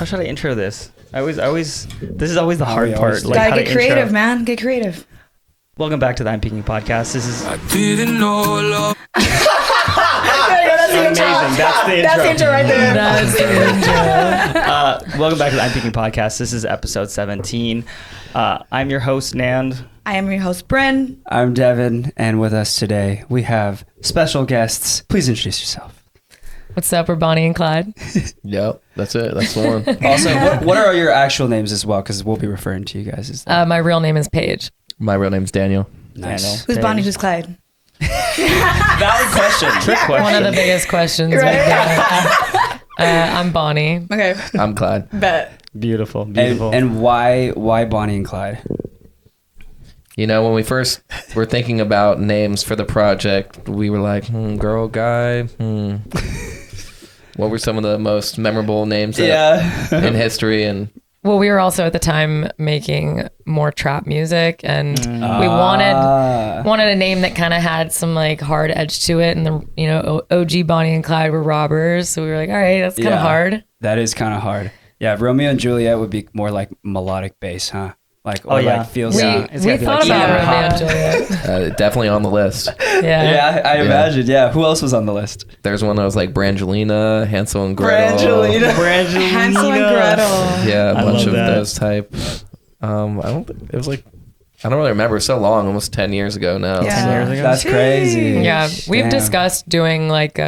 how should I intro this? This is always the hard part. Like, gotta get creative, intro. Man. Get creative. Welcome back to the I'm Peaking podcast. This is. I didn't know love. That's the intro. That's the intro. That's the intro right there. That's the intro. Welcome back to the I'm Peaking podcast. This is episode 17. I'm your host, Nand. I am your host, Bryn. I'm Devin, and with us today we have special guests. Please introduce yourself. What's up? We're Bonnie and Clyde. Yep, that's it. That's the one. Also, what are your actual names as well? Because we'll be referring to you guys as that. My real name is Paige. My real name's Daniel. Nice. Daniel. Who's Bonnie? Who's Clyde? Valid question. Trick question. One of the biggest questions. Right. I'm Bonnie. Okay. I'm Clyde. Bet. Beautiful. And why Bonnie and Clyde? You know, when we first were thinking about names for the project, we were like, girl, guy, What were some of the most memorable names in history? And Well, we were also at the time making more trap music, and we wanted a name that kind of had some like hard edge to it. And the OG Bonnie and Clyde were robbers, so we were like, all right, that's kind of hard. That is kind of hard. Yeah, Romeo and Juliet would be more like melodic bass, huh? Like, like feels. We thought about Romeo and Juliet. definitely on the list. Yeah, I imagine. Yeah, who else was on the list? There's one that was like Brangelina, Hansel and Gretel. Brangelina. Hansel and Gretel. Yeah, a bunch of that. those type. I don't really remember. So long, almost 10 years ago now. Yeah. 10 years ago. That's crazy. yeah. We've Damn. discussed doing like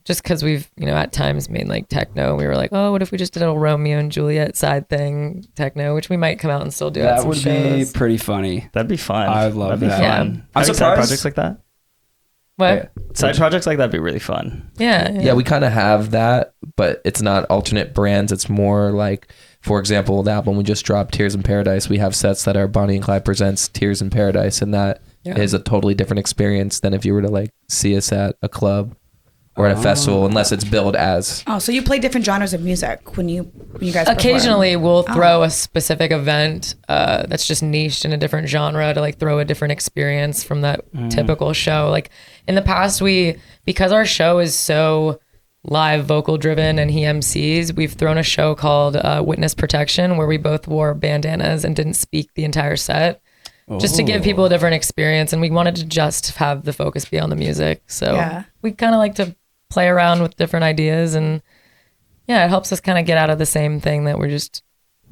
just because we've at times made like techno. We were like, oh, what if we just did a little Romeo and Juliet side thing, techno, which we might come out and still do. That at some would shows. be pretty funny. That'd be fun. I would love That'd be that. fun. Yeah. I'm surprised- Side projects like that. What? Side projects like that'd be really fun. Yeah. We kind of have that, but it's not alternate brands. It's more like, for example, the album we just dropped, Tears in Paradise, we have sets that are Bonnie and Clyde Presents Tears in Paradise, and that is a totally different experience than if you were to like see us at a club or at a festival, unless it's billed as. Oh, so you play different genres of music when you guys Occasionally we'll throw a specific event that's just niched in a different genre to like throw a different experience from that typical show. Like in the past, because our show is so live vocal driven and he MCs, we've thrown a show called Witness Protection, where we both wore bandanas and didn't speak the entire set, just to give people a different experience. And we wanted to just have the focus be on the music. So we kind of like to play around with different ideas, and it helps us kind of get out of the same thing that we're just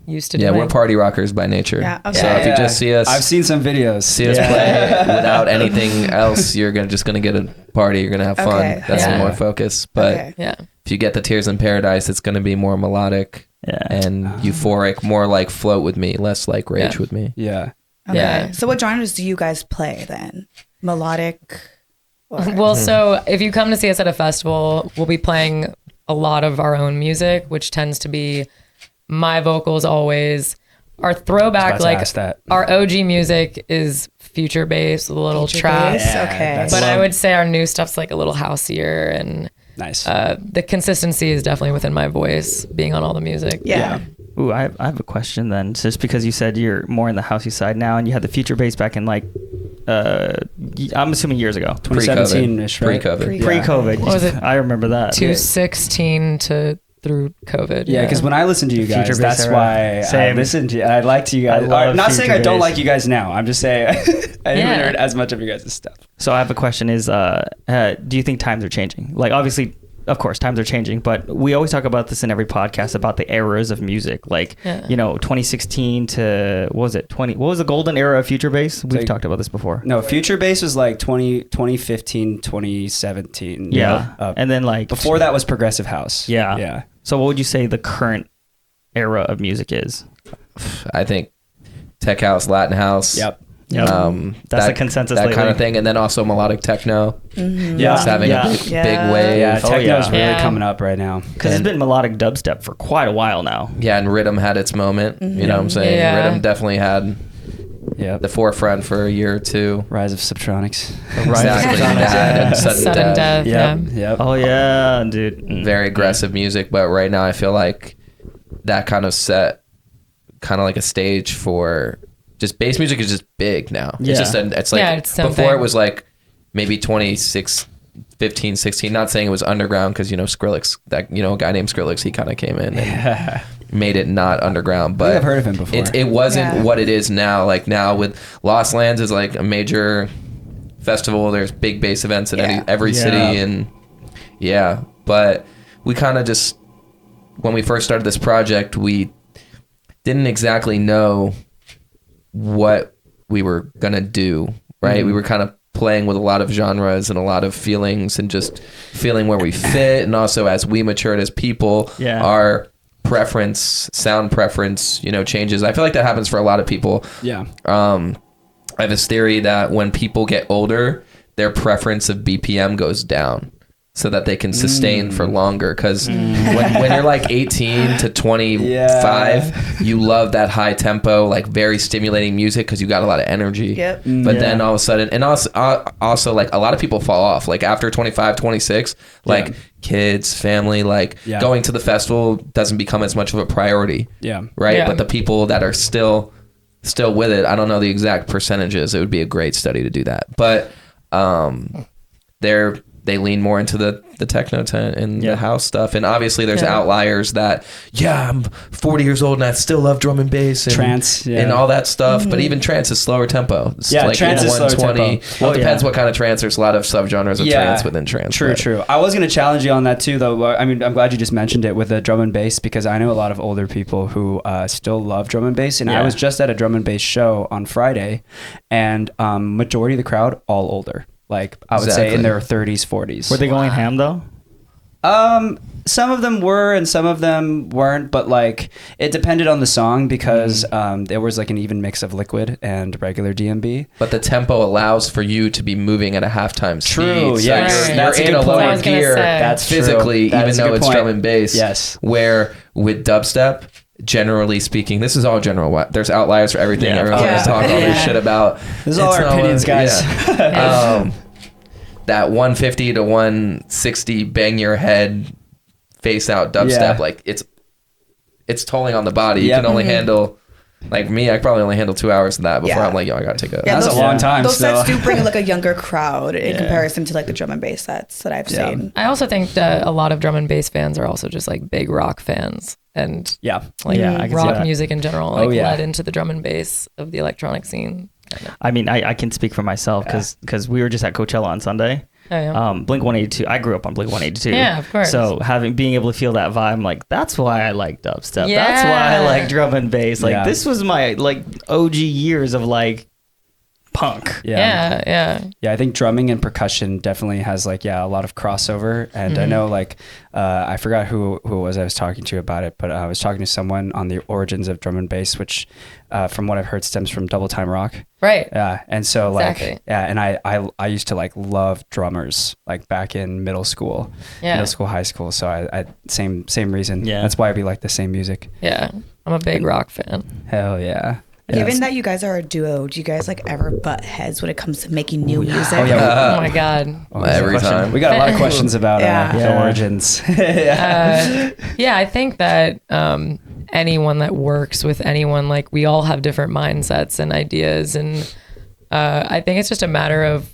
used to doing. Yeah, we're party rockers by nature. Yeah, okay. So if you just see us, I've seen some videos. See us play without anything else, you're just gonna get a party. You're gonna have fun. Okay. That's the more focus. But Okay. if you get the Tears in Paradise, it's gonna be more melodic and euphoric, more like Float with Me, less like Rage with Me. Yeah. Okay. Yeah. So what genres do you guys play then? Melodic? Well, so if you come to see us at a festival, we'll be playing a lot of our own music, which tends to be my vocals always. Our throwback, like our OG music is future bass, a little trap. Okay. But I would say our new stuff's like a little houseier, and Nice. the consistency is definitely within my voice, being on all the music. Yeah. Ooh, I have a question then. Just because you said you're more in the housey side now, and you had the future bass back in like, I'm assuming years ago. 2017-ish, right? Pre-COVID. Pre-COVID. What was it? I remember that. 2016 through COVID. Yeah, because when I listen to you guys, Future that's bass why era. I Same. listen to you. I like to you guys. I love Not saying I future don't bass. like you guys now. I'm just saying I haven't heard as much of you guys' stuff. So I have a question is, do you think times are changing? Like obviously, of course, times are changing, but we always talk about this in every podcast about the eras of music. Like, 2016 to, what was the golden era of future bass? We've talked about this before. No, future bass was like 2015, 2017. Yeah. And then like before that was progressive house. Yeah. Yeah. So what would you say the current era of music is? I think tech house, Latin house. Yep. That's the consensus that lately. kind of thing, and then also melodic techno. Yeah. It's having a big wave. Yeah, techno's really Yeah. coming up right now. Because it's been melodic dubstep for quite a while now. Yeah, and rhythm had its moment. You know what I'm saying? Yeah. Rhythm definitely had Yeah. the forefront for a year or two. Rise of Subtronics. Exactly. That and sudden death. Yep. Oh yeah, dude. Very aggressive music, but right now I feel like that kind of set kind of like a stage for just bass music is just big now. Yeah. It's just it's like Yeah, it's before something. it was like maybe 26 15, 16, not saying it was underground because, Skrillex, that, a guy named Skrillex, he kind of came in and made it not underground, but I've heard of him before. It wasn't what it is now. Like now with Lost Lands is like a major festival. There's big bass events in every city. And but we kind of just, when we first started this project, we didn't exactly know what we were going to do, right? We were kind of playing with a lot of genres and a lot of feelings and just feeling where we fit. And also as we matured as people, our sound preference, changes. I feel like that happens for a lot of people. Yeah. I have this theory that when people get older, their preference of BPM goes down so that they can sustain for longer. Because when you're like 18 to 25, you love that high tempo, like very stimulating music because you got a lot of energy. Yep. But then all of a sudden, and also like a lot of people fall off. Like after 25, 26, like kids, family, like going to the festival doesn't become as much of a priority. Yeah. Right. Yeah. But the people that are still with it, I don't know the exact percentages. It would be a great study to do that. But they lean more into the techno tent and the house stuff. And obviously there's outliers that, I'm 40 years old and I still love drum and bass and trance and all that stuff. But even trance is slower tempo. It's like trance is slower tempo. Well, it depends what kind of trance. There's a lot of subgenres of trance within trance. True. I was going to challenge you on that too, though. I mean, I'm glad you just mentioned it with the drum and bass because I know a lot of older people who still love drum and bass. And I was just at a drum and bass show on Friday and majority of the crowd, all older. Like I would say in their 30s, 40s. Were they going ham though? Some of them were and some of them weren't, but like it depended on the song because there was like an even mix of liquid and regular DMB. But the tempo allows for you to be moving at a halftime speed. True, yes. That's you're in a lower gear. That's physically, true. even though it's drum and bass. Yes. Where with dubstep, generally speaking, this is all general. There's outliers for everything. Everyone's going to talk all this shit about. This is all our opinions, guys. That 150 to 160 bang your head, face out dubstep, like it's tolling on the body. You can only handle, like me, I probably only handle 2 hours of that before I'm like, I gotta take a. That's a long time. Those sets do bring like a younger crowd in comparison to like the drum and bass sets that I've seen. I also think that a lot of drum and bass fans are also just like big rock fans and rock music in general led into the drum and bass of the electronic scene. I mean, I can speak for myself because we were just at Coachella on Sunday. Blink 182. I grew up on Blink 182. Yeah, of course. So being able to feel that vibe, I'm like, that's why I like dubstep. Yeah. That's why I like drum and bass. Like this was my like OG years of like punk. Yeah, I think drumming and percussion definitely has like a lot of crossover. And I know like I forgot who it was I was talking to about it, but I was talking to someone on the origins of drum and bass, which from what I've heard stems from Double Time Rock. Right. Yeah. And so like and I used to like love drummers like back in middle school, high school. So I same reason. Yeah. That's why we like the same music. Yeah. I'm a big rock fan. Hell yeah. Given that you guys are a duo, do you guys like ever butt heads when it comes to making new music? Oh my god! Every time we got a lot of questions about the origins. I think that anyone that works with anyone, like we all have different mindsets and ideas, and I think it's just a matter of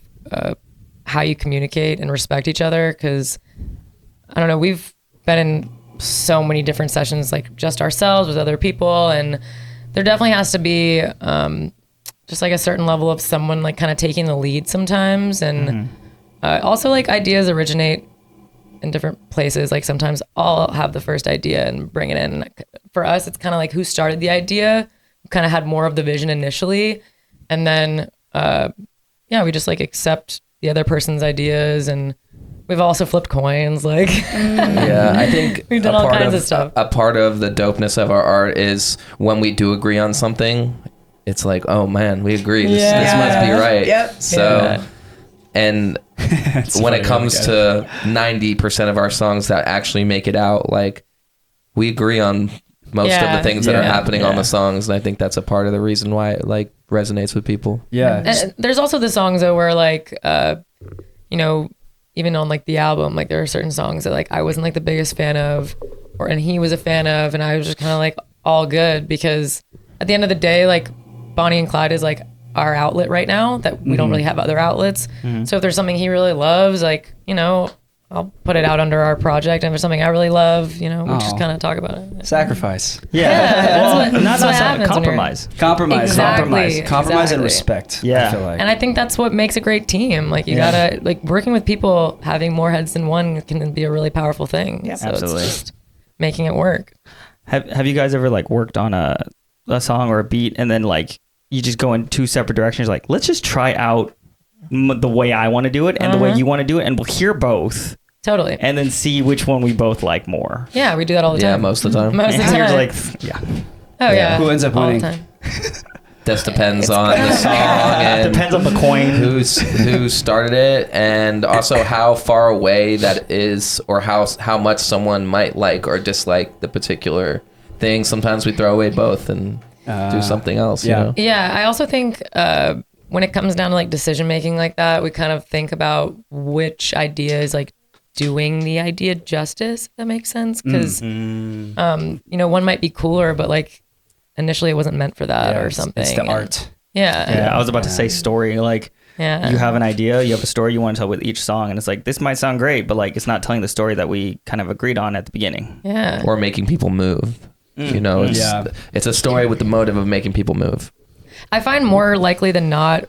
how you communicate and respect each other. Because I don't know, we've been in so many different sessions, like just ourselves with other people, and there definitely has to be just like a certain level of someone like kind of taking the lead sometimes. And also like ideas originate in different places. Like sometimes I'll have the first idea and bring it in. For us, it's kind of like who started the idea, kind of had more of the vision initially. And then, we just like accept the other person's ideas, and we've also flipped coins, like I think we've done all kinds of stuff. A part of the dopeness of our art is when we do agree on something, it's like, oh man, we agree. This must be right. Yep. So, and when it comes to 90% of our songs that actually make it out, like we agree on most of the things that are happening on the songs, and I think that's a part of the reason why it like resonates with people. And there's also the songs though where like even on like the album, like there are certain songs that like I wasn't like the biggest fan of, and he was a fan of, and I was just kind of like all good, because at the end of the day, like Bonnie and Clyde is like our outlet right now, that we don't really have other outlets. So if there's something he really loves, like, you know, I'll put it out under our project. And if there's something I really love, you know, we just kind of talk about it. Sacrifice. Compromise. Compromise. Exactly. Compromise and respect. Yeah. I feel like. And I think that's what makes a great team. Like, you gotta, like, working with people, having more heads than one can be a really powerful thing. Yeah. So Absolutely. it's just making it work. Have you guys ever like worked on a song or a beat and then like you just go in two separate directions? Like, let's just try out the way I want to do it and the way you want to do it, and we'll hear both. Totally. And then see which one we both like more. Yeah, we do that all the time. Yeah, most of the time. Most of the And time. you're like, Oh yeah. Who ends up All the winning? time. This depends on the song and depends on the coin. who started it, and also how far away that is, or how much someone might like or dislike the particular thing. Sometimes we throw away both and do something else. yeah. You know? Yeah, I also think when it comes down to like decision making like that, we kind of think about which idea is like doing the idea justice, if that makes sense. Because you know, one might be cooler, but like initially it wasn't meant for that or something. It's the art. Yeah. Yeah, I was about to say story. Like, Yeah. you have an idea, you have a story you want to tell with each song, and it's like, this might sound great, but like, it's not telling the story that we kind of agreed on at the beginning. Yeah. Or making people move. You know, it's a story with the motive of making people move. I find more likely than not,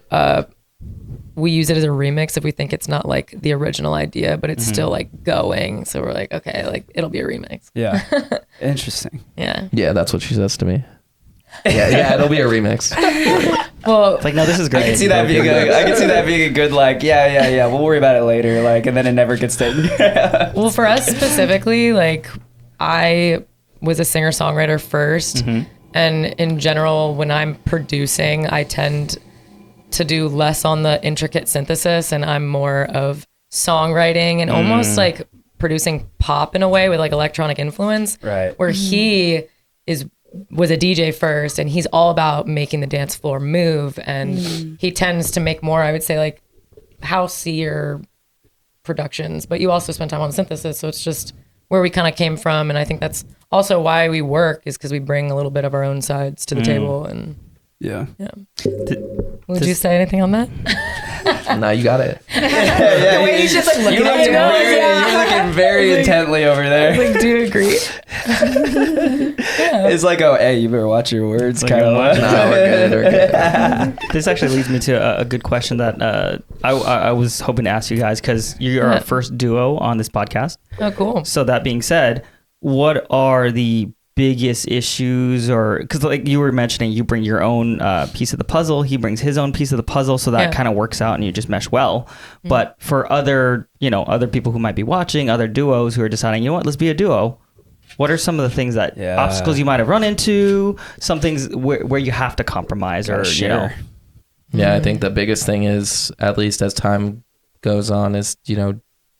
we use it as a remix if we think it's not like the original idea, but it's still like going. So we're like, okay, like it'll be a remix. Yeah. Interesting. Yeah. Yeah, that's what she says to me. Yeah, it'll be a remix. Well, It's like, no, this is great. I can see that being a good like, yeah. We'll worry about it later. Like, and then it never gets taken. well, for us specifically, like I was a singer-songwriter first. And in general, when I'm producing, I tend to do less on the intricate synthesis, and I'm more of songwriting and almost like producing pop in a way with like electronic influence. Right. Where he was a DJ first, and he's all about making the dance floor move, and he tends to make more, I would say, like houseier productions. But you also spend time on synthesis, so it's just where we kind of came from, and I think that's also why we work, is because we bring a little bit of our own sides to the table. And Yeah. would you say anything on that? No, you got it. Yeah. The way he's just like looking You're at looking very intently over there. Like, do you agree? It's like, oh, hey, you better watch your words, Like, kind of. No, we're good. This actually leads me to a good question that I was hoping to ask you guys, because you're our first duo on this podcast. Oh, cool. So that being said, what are the biggest issues, or because like you were mentioning, you bring your own piece of the puzzle, he brings his own piece of the puzzle, so that kind of works out and you just mesh well. But for other people who might be watching, other duos who are deciding, you know what, let's be a duo, what are some of the things that obstacles you might have run into, some things where you have to compromise or share? Yeah, I think the biggest thing is, at least as time goes on, is,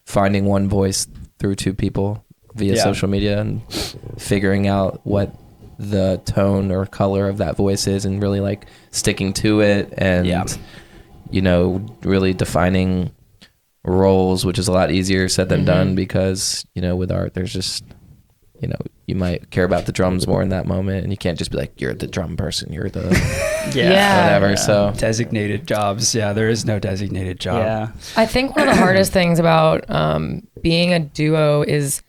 finding one voice through two people via social media and figuring out what the tone or color of that voice is, and really like sticking to it, and really defining roles, which is a lot easier said than done, because with art there's just you might care about the drums more in that moment, and you can't just be like, you're the drum person, you're the whatever. So designated jobs. Yeah, there is no designated job. Yeah. I think one of the hardest things about being a duo is,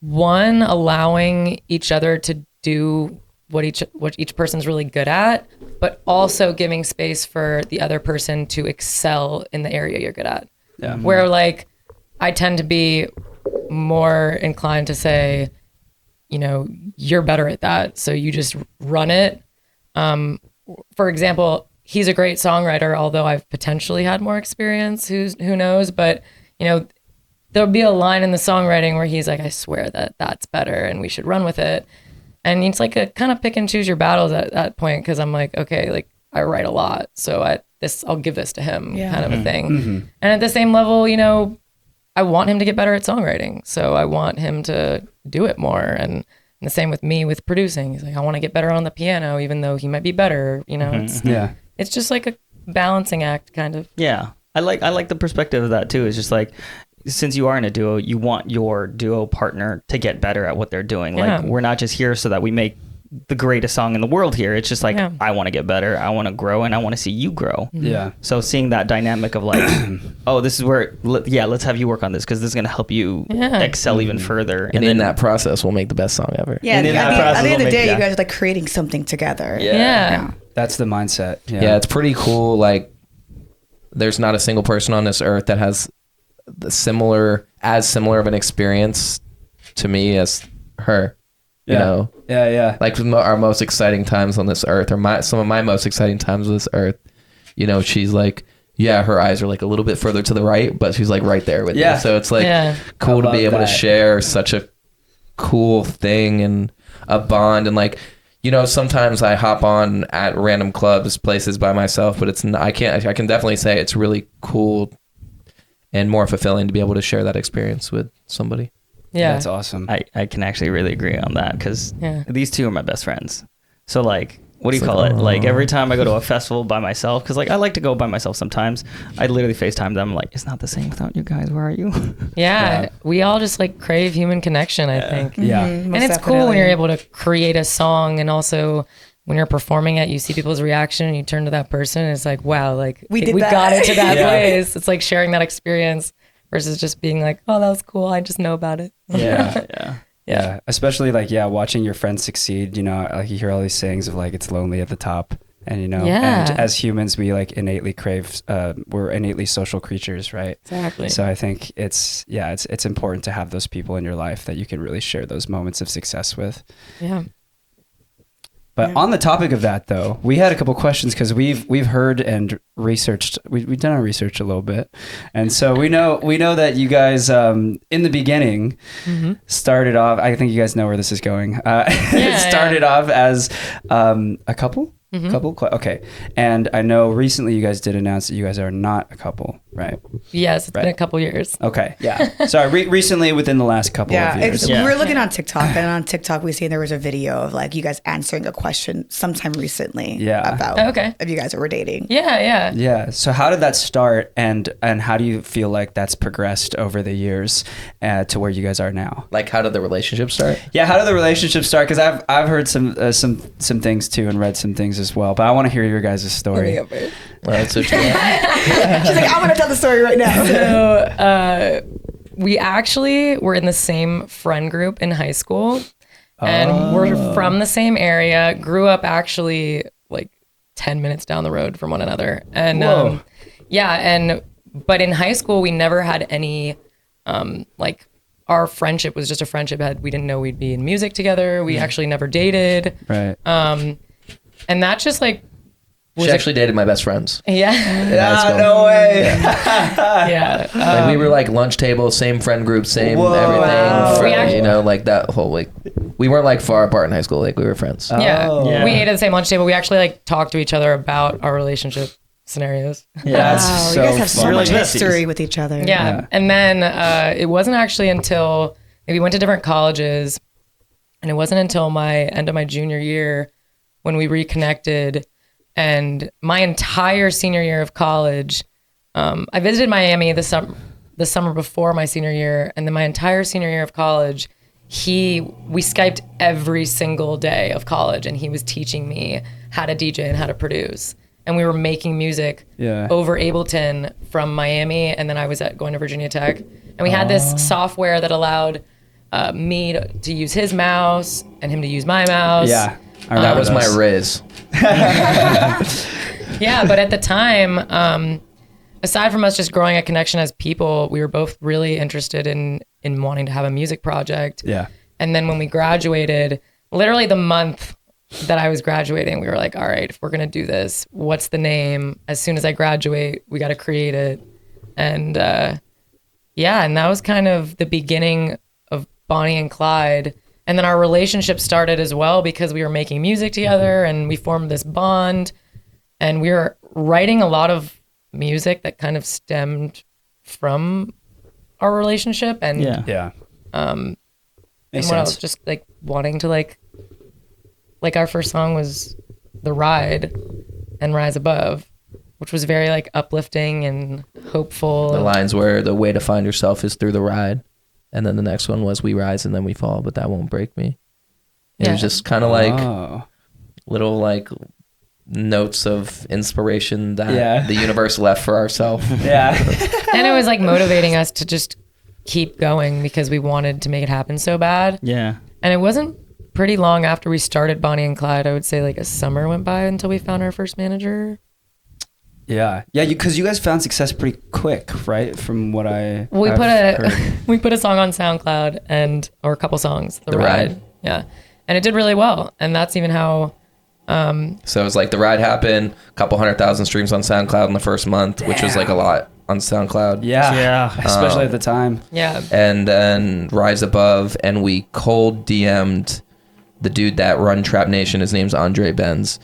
one, allowing each other to do what each person's really good at, but also giving space for the other person to excel in the area you're good at. Yeah. Where like I tend to be more inclined to say, you're better at that, so you just run it. For example, he's a great songwriter, although I've potentially had more experience. Who knows? But there'll be a line in the songwriting where he's like, I swear that's better and we should run with it. And it's like a kind of pick and choose your battles at that point, because I'm like, okay, like I write a lot, so I'll give this to him, kind of a thing. And at the same level, I want him to get better at songwriting, so I want him to do it more. And the same with me with producing. He's like, I want to get better on the piano, even though he might be better. It's just like a balancing act, kind of. Yeah, I like the perspective of that too. It's just like, since you are in a duo, you want your duo partner to get better at what they're doing. Like, we're not just here so that we make the greatest song in the world here. It's just like, I want to get better. I want to grow, and I want to see you grow. Yeah. So seeing that dynamic of like, oh, this is where, let's have you work on this because this is going to help you excel even further. And in that process, we'll make the best song ever. Yeah. At the end of the day, you guys are like creating something together. Yeah. That's the mindset. Yeah, it's pretty cool. Like, there's not a single person on this earth that has as similar of an experience to me as her. You know? Yeah. Like our most exciting times on this earth, or some of my most exciting times on this earth, you know, she's like, her eyes are like a little bit further to the right, but she's like right there with me. So it's like cool to be able to share such a cool thing and a bond. And like, you know, sometimes I hop on at random clubs, places by myself, but I can definitely say it's really cool and more fulfilling to be able to share that experience with somebody. Yeah. That's awesome. I can actually really agree on that because these two are my best friends. So like, what do you call it? Like every time I go to a festival by myself, because like I like to go by myself sometimes, I literally FaceTime them like, it's not the same without you guys. Where are you? Yeah. We all just like crave human connection, I think. Yeah. And it's cool when you're able to create a song, and also when you're performing it, you see people's reaction and you turn to that person and it's like, wow, like we got it to that place. It's like sharing that experience versus just being like, oh, that was cool. I just know about it. Yeah. Especially like, watching your friends succeed, you know, like you hear all these sayings of like, it's lonely at the top. And, you know, and as humans, we like innately crave, we're innately social creatures, right? Exactly. So I think it's important to have those people in your life that you can really share those moments of success with. Yeah. But on the topic of that, though, we had a couple questions because we've heard and researched. We've done our research a little bit, and so we know that you guys in the beginning started off. I think you guys know where this is going. Started off as a couple. Okay. And I know recently you guys did announce that you guys are not a couple, right? Yes, it's been a couple years. Okay, yeah. Sorry, recently within the last couple of years. We were looking on TikTok, and on TikTok we seen there was a video of like you guys answering a question sometime recently about if you guys were dating. Yeah. So how did that start, and how do you feel like that's progressed over the years to where you guys are now? Like, how did the relationship start? Yeah, how did the relationship start? Because I've heard some things too and read some things as well, but I want to hear your guys' story. That's what you want. She's like, I'm going to tell the story right now. So we actually were in the same friend group in high school, and we're from the same area, grew up actually like 10 minutes down the road from one another. And but in high school, we never had any, like our friendship was just a friendship. We didn't know we'd be in music together. We actually never dated. Right. And that just like, she actually dated my best friends. Yeah. No way. Like we were like lunch table, same friend group, same everything. You know, like that whole like, we weren't like far apart in high school. Like we were friends. We ate at the same lunch table. We actually like talked to each other about our relationship scenarios. Yeah, wow, you guys have so much history with each other. Yeah. And then it wasn't actually until we went to different colleges, and it wasn't until my end of my junior year when we reconnected. And my entire senior year of college, I visited Miami the summer before my senior year, and then my entire senior year of college, we Skyped every single day of college, and he was teaching me how to DJ and how to produce. And we were making music over Ableton from Miami, and then I was going to Virginia Tech, and we had this software that allowed me to use his mouse and him to use my mouse. Yeah. That was my Riz. Yeah, but at the time, aside from us just growing a connection as people, we were both really interested in wanting to have a music project. Yeah. And then when we graduated, literally the month that I was graduating, we were like, all right, if we're going to do this, what's the name? As soon as I graduate, we got to create it. And and that was kind of the beginning of Bonnie and Clyde. And then our relationship started as well because we were making music together and we formed this bond, and we were writing a lot of music that kind of stemmed from our relationship. And and what else? Just like wanting to like our first song was The Ride and Rise Above, which was very like uplifting and hopeful. The lines were, the way to find yourself is through the ride. And then the next one was, we rise and then we fall, but that won't break me. It was just kind of like little like notes of inspiration that the universe left for ourselves. Yeah. And it was like motivating us to just keep going because we wanted to make it happen so bad. Yeah. And it wasn't pretty long after we started Bonnie and Clyde. I would say like a summer went by until we found our first manager. Yeah. Yeah, because you guys found success pretty quick, right? From what we put a song on SoundCloud or a couple songs, The Ride. Yeah. And it did really well. And that's even how so it was like The Ride happened, a couple 100,000 streams on SoundCloud in the first month, which was like a lot on SoundCloud. Yeah. Especially at the time. Yeah. And then Rise Above, and we cold DM'd the dude that run Trap Nation. His name's Andre Benz.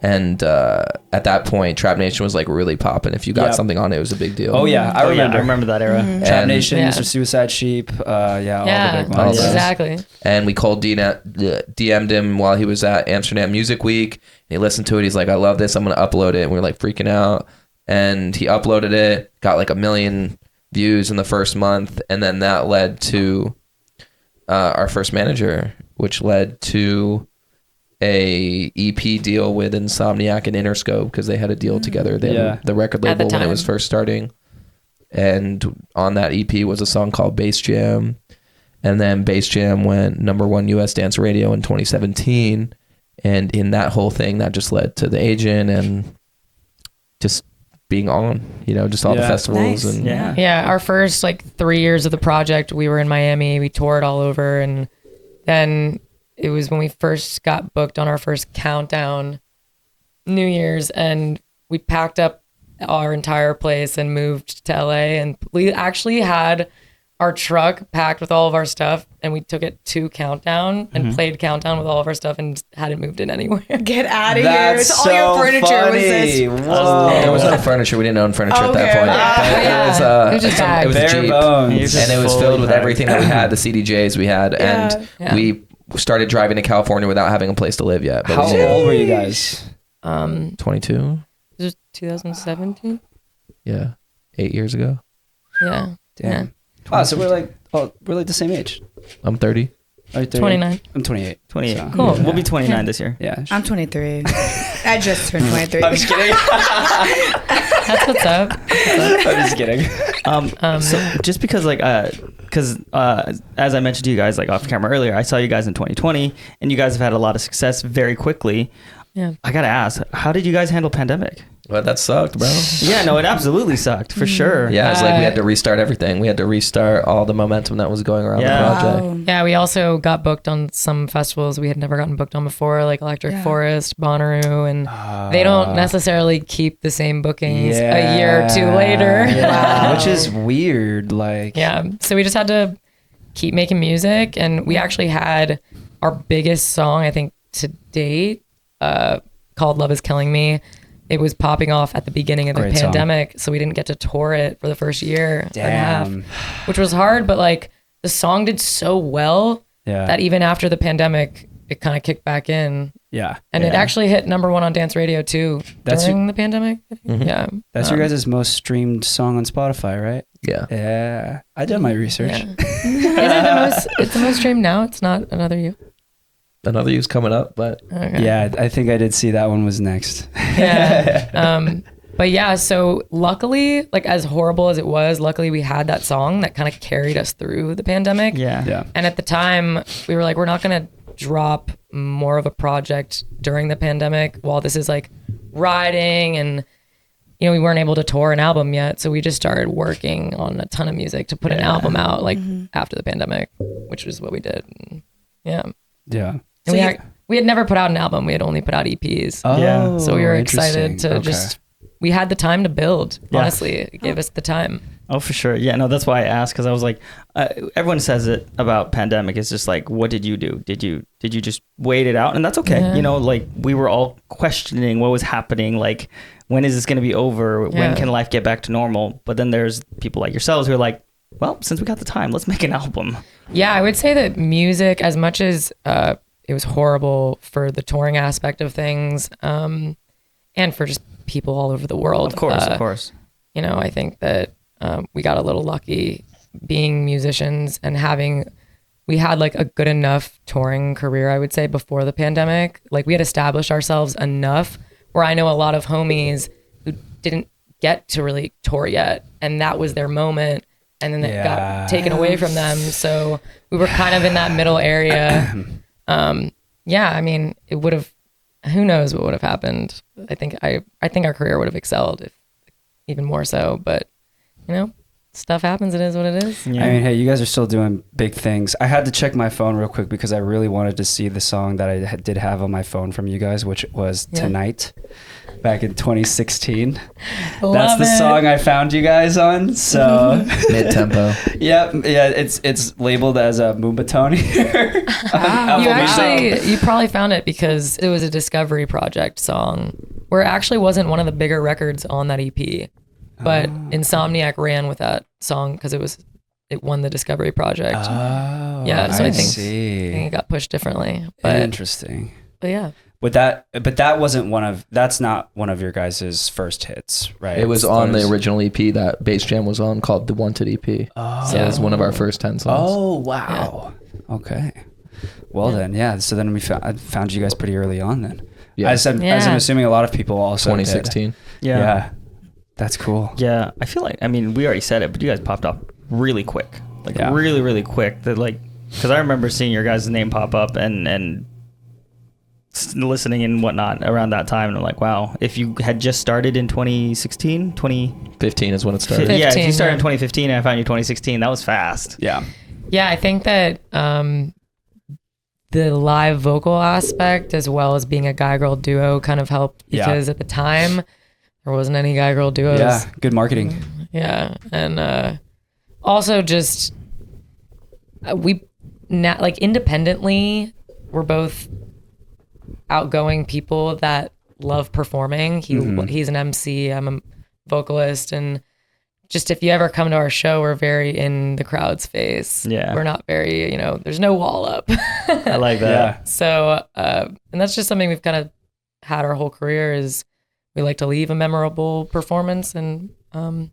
And at that point, Trap Nation was like really popping. If you got something on it, it was a big deal. Oh yeah, I remember that era. Trap Nation, Mr. Suicide Sheep, all the big ones. Exactly. And we cold DM'd him while he was at Amsterdam Music Week. He listened to it. He's like, I love this. I'm gonna upload it. And we were like freaking out. And he uploaded it. Got like 1 million views in the first month, and then that led to our first manager, which led to a EP deal with Insomniac and Interscope, because they had a deal together. They had the record label when it was first starting. And on that EP was a song called Bass Jam. And then Bass Jam went #1 US Dance Radio in 2017. And in that whole thing, that just led to the agent and just being on, just all the festivals. Nice. And our first like 3 years of the project, we were in Miami. We toured all over, and then it was when we first got booked on our first Countdown New Year's, and we packed up our entire place and moved to LA, and we actually had our truck packed with all of our stuff, and we took it to Countdown and played Countdown with all of our stuff and hadn't moved it anywhere. Get out of here. So all your furniture funny. was this. Whoa. There was no furniture. We didn't own furniture at that point. It was just bags. It was a Bare Jeep. bones. And it was filled with everything that we had, the CDJs we had. And we started driving to California without having a place to live yet. But How old were you guys? 22? This was 2017. Yeah. 8 years ago. Yeah. Damn. Yeah. Wow, so we're like the same age. I'm 30. Are you 30? 29. I'm 28. 28. So, Cool. We'll be 29 this year. Yeah. I'm 23. I just turned 23. I'm just kidding. That's what's up. I'm just kidding. So just because as I mentioned to you guys like off camera earlier, I saw you guys in 2020, and you guys have had a lot of success very quickly. Yeah. I gotta ask, how did you guys handle pandemic? Well, that sucked, bro. Yeah, no, it absolutely sucked for sure. Yeah, it's like we had to restart everything. We had to restart all the momentum that was going around the project. Yeah, we also got booked on some festivals we had never gotten booked on before, like Electric Forest, Bonnaroo, and they don't necessarily keep the same bookings a year or two later. Wow. Which is weird. Like, so we just had to keep making music, and we actually had our biggest song, I think, to date, called Love Is Killing Me. It was popping off at the beginning of the pandemic, so we didn't get to tour it for the first year and a half, which was hard, but like the song did so well that even after the pandemic, it kind of kicked back in. Yeah. And it actually hit #1 on dance radio too during the pandemic. Yeah. That's your guys' most streamed song on Spotify, right? Yeah. Yeah. I did my research. Yeah. It's the most streamed now. It's not Another You. Another You's coming up, but yeah, I think I did see that one was next. Yeah. But yeah, so luckily, like as horrible as it was, luckily we had that song that kind of carried us through the pandemic. Yeah. And at the time, we were like, we're not going to drop more of a project during the pandemic while this is like riding, and we weren't able to tour an album yet. So we just started working on a ton of music to put an album out like after the pandemic, which was what we did. Yeah. And we had never put out an album. We had only put out EPs. Oh, so we were excited to we had the time to build. Honestly, it gave us the time. Oh, for sure. Yeah, no, that's why I asked, because I was like, everyone says it about pandemic. It's just like, what did you do? Did you just wait it out? And that's okay. Yeah. Like we were all questioning what was happening. Like, when is this going to be over? Yeah. When can life get back to normal? But then there's people like yourselves who are like, well, since we got the time, let's make an album. Yeah, I would say that music, as much as it was horrible for the touring aspect of things, and for just people all over the world. Of course. I think that we got a little lucky being musicians and we had like a good enough touring career, I would say, before the pandemic. Like we had established ourselves enough where I know a lot of homies who didn't get to really tour yet, and that was their moment, and then it got taken away from them. So we were kind of in that middle area. I mean, it would have, who knows what would have happened. I think our career would have excelled, if even more so, but you know, stuff happens. It is what it is. Yeah. I mean, hey, you guys are still doing big things. I had to check my phone real quick because I really wanted to see the song that I did have on my phone from you guys, which was Tonight, back in 2016. That's the song I found you guys on. So mid-tempo. Yeah, it's labeled as a Moombahton here. You probably found it because it was a Discovery Project song, where it actually wasn't one of the bigger records on that EP. But Insomniac ran with that song because it won the Discovery Project. Oh, yeah. So I think it got pushed differently. But, interesting. But yeah. But that's not one of your guys' first hits, right? It was on the original EP that Bass Jam was on, called The Wanted EP. Oh. So it was one of our first 10 songs. Oh, wow. Yeah. Okay. Well then, yeah. So then I found you guys pretty early on then. Yeah. As I'm assuming a lot of people also 2016. did. Yeah. That's cool. Yeah, I feel like, I mean, we already said it, but you guys popped up really quick. Like, really, really quick. That, like, because I remember seeing your guys' name pop up and listening and whatnot around that time. And I'm like, wow, if you had just started in 2016, 2015 is when it started. Yeah, if you started in 2015 and I found you 2016, that was fast. Yeah. Yeah, I think that the live vocal aspect, as well as being a guy-girl duo, kind of helped because at the time, there wasn't any guy-girl duos. Yeah, good marketing. Yeah, and also just independently, we're both outgoing people that love performing. He's an MC, I'm a vocalist, and just if you ever come to our show, we're very in the crowd's face. Yeah, we're not very, there's no wall up. I like that. Yeah. So, and that's just something we've kind of had our whole career is. We like to leave a memorable performance, and I've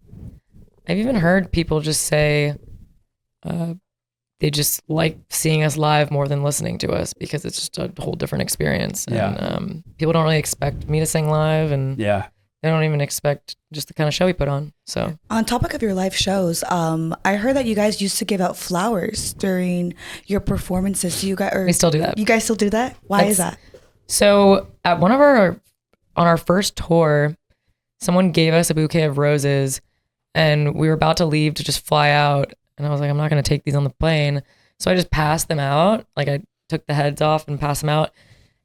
even heard people just say they just like seeing us live more than listening to us because it's just a whole different experience. Yeah. And people don't really expect me to sing live, and they don't even expect just the kind of show we put on. So on topic of your live shows, I heard that you guys used to give out flowers during your performances. Do you guys? We still do that. You guys still do that? Why is that? So at on our first tour, someone gave us a bouquet of roses and we were about to leave to just fly out. And I was like, I'm not going to take these on the plane. So I just passed them out. Like I took the heads off and passed them out.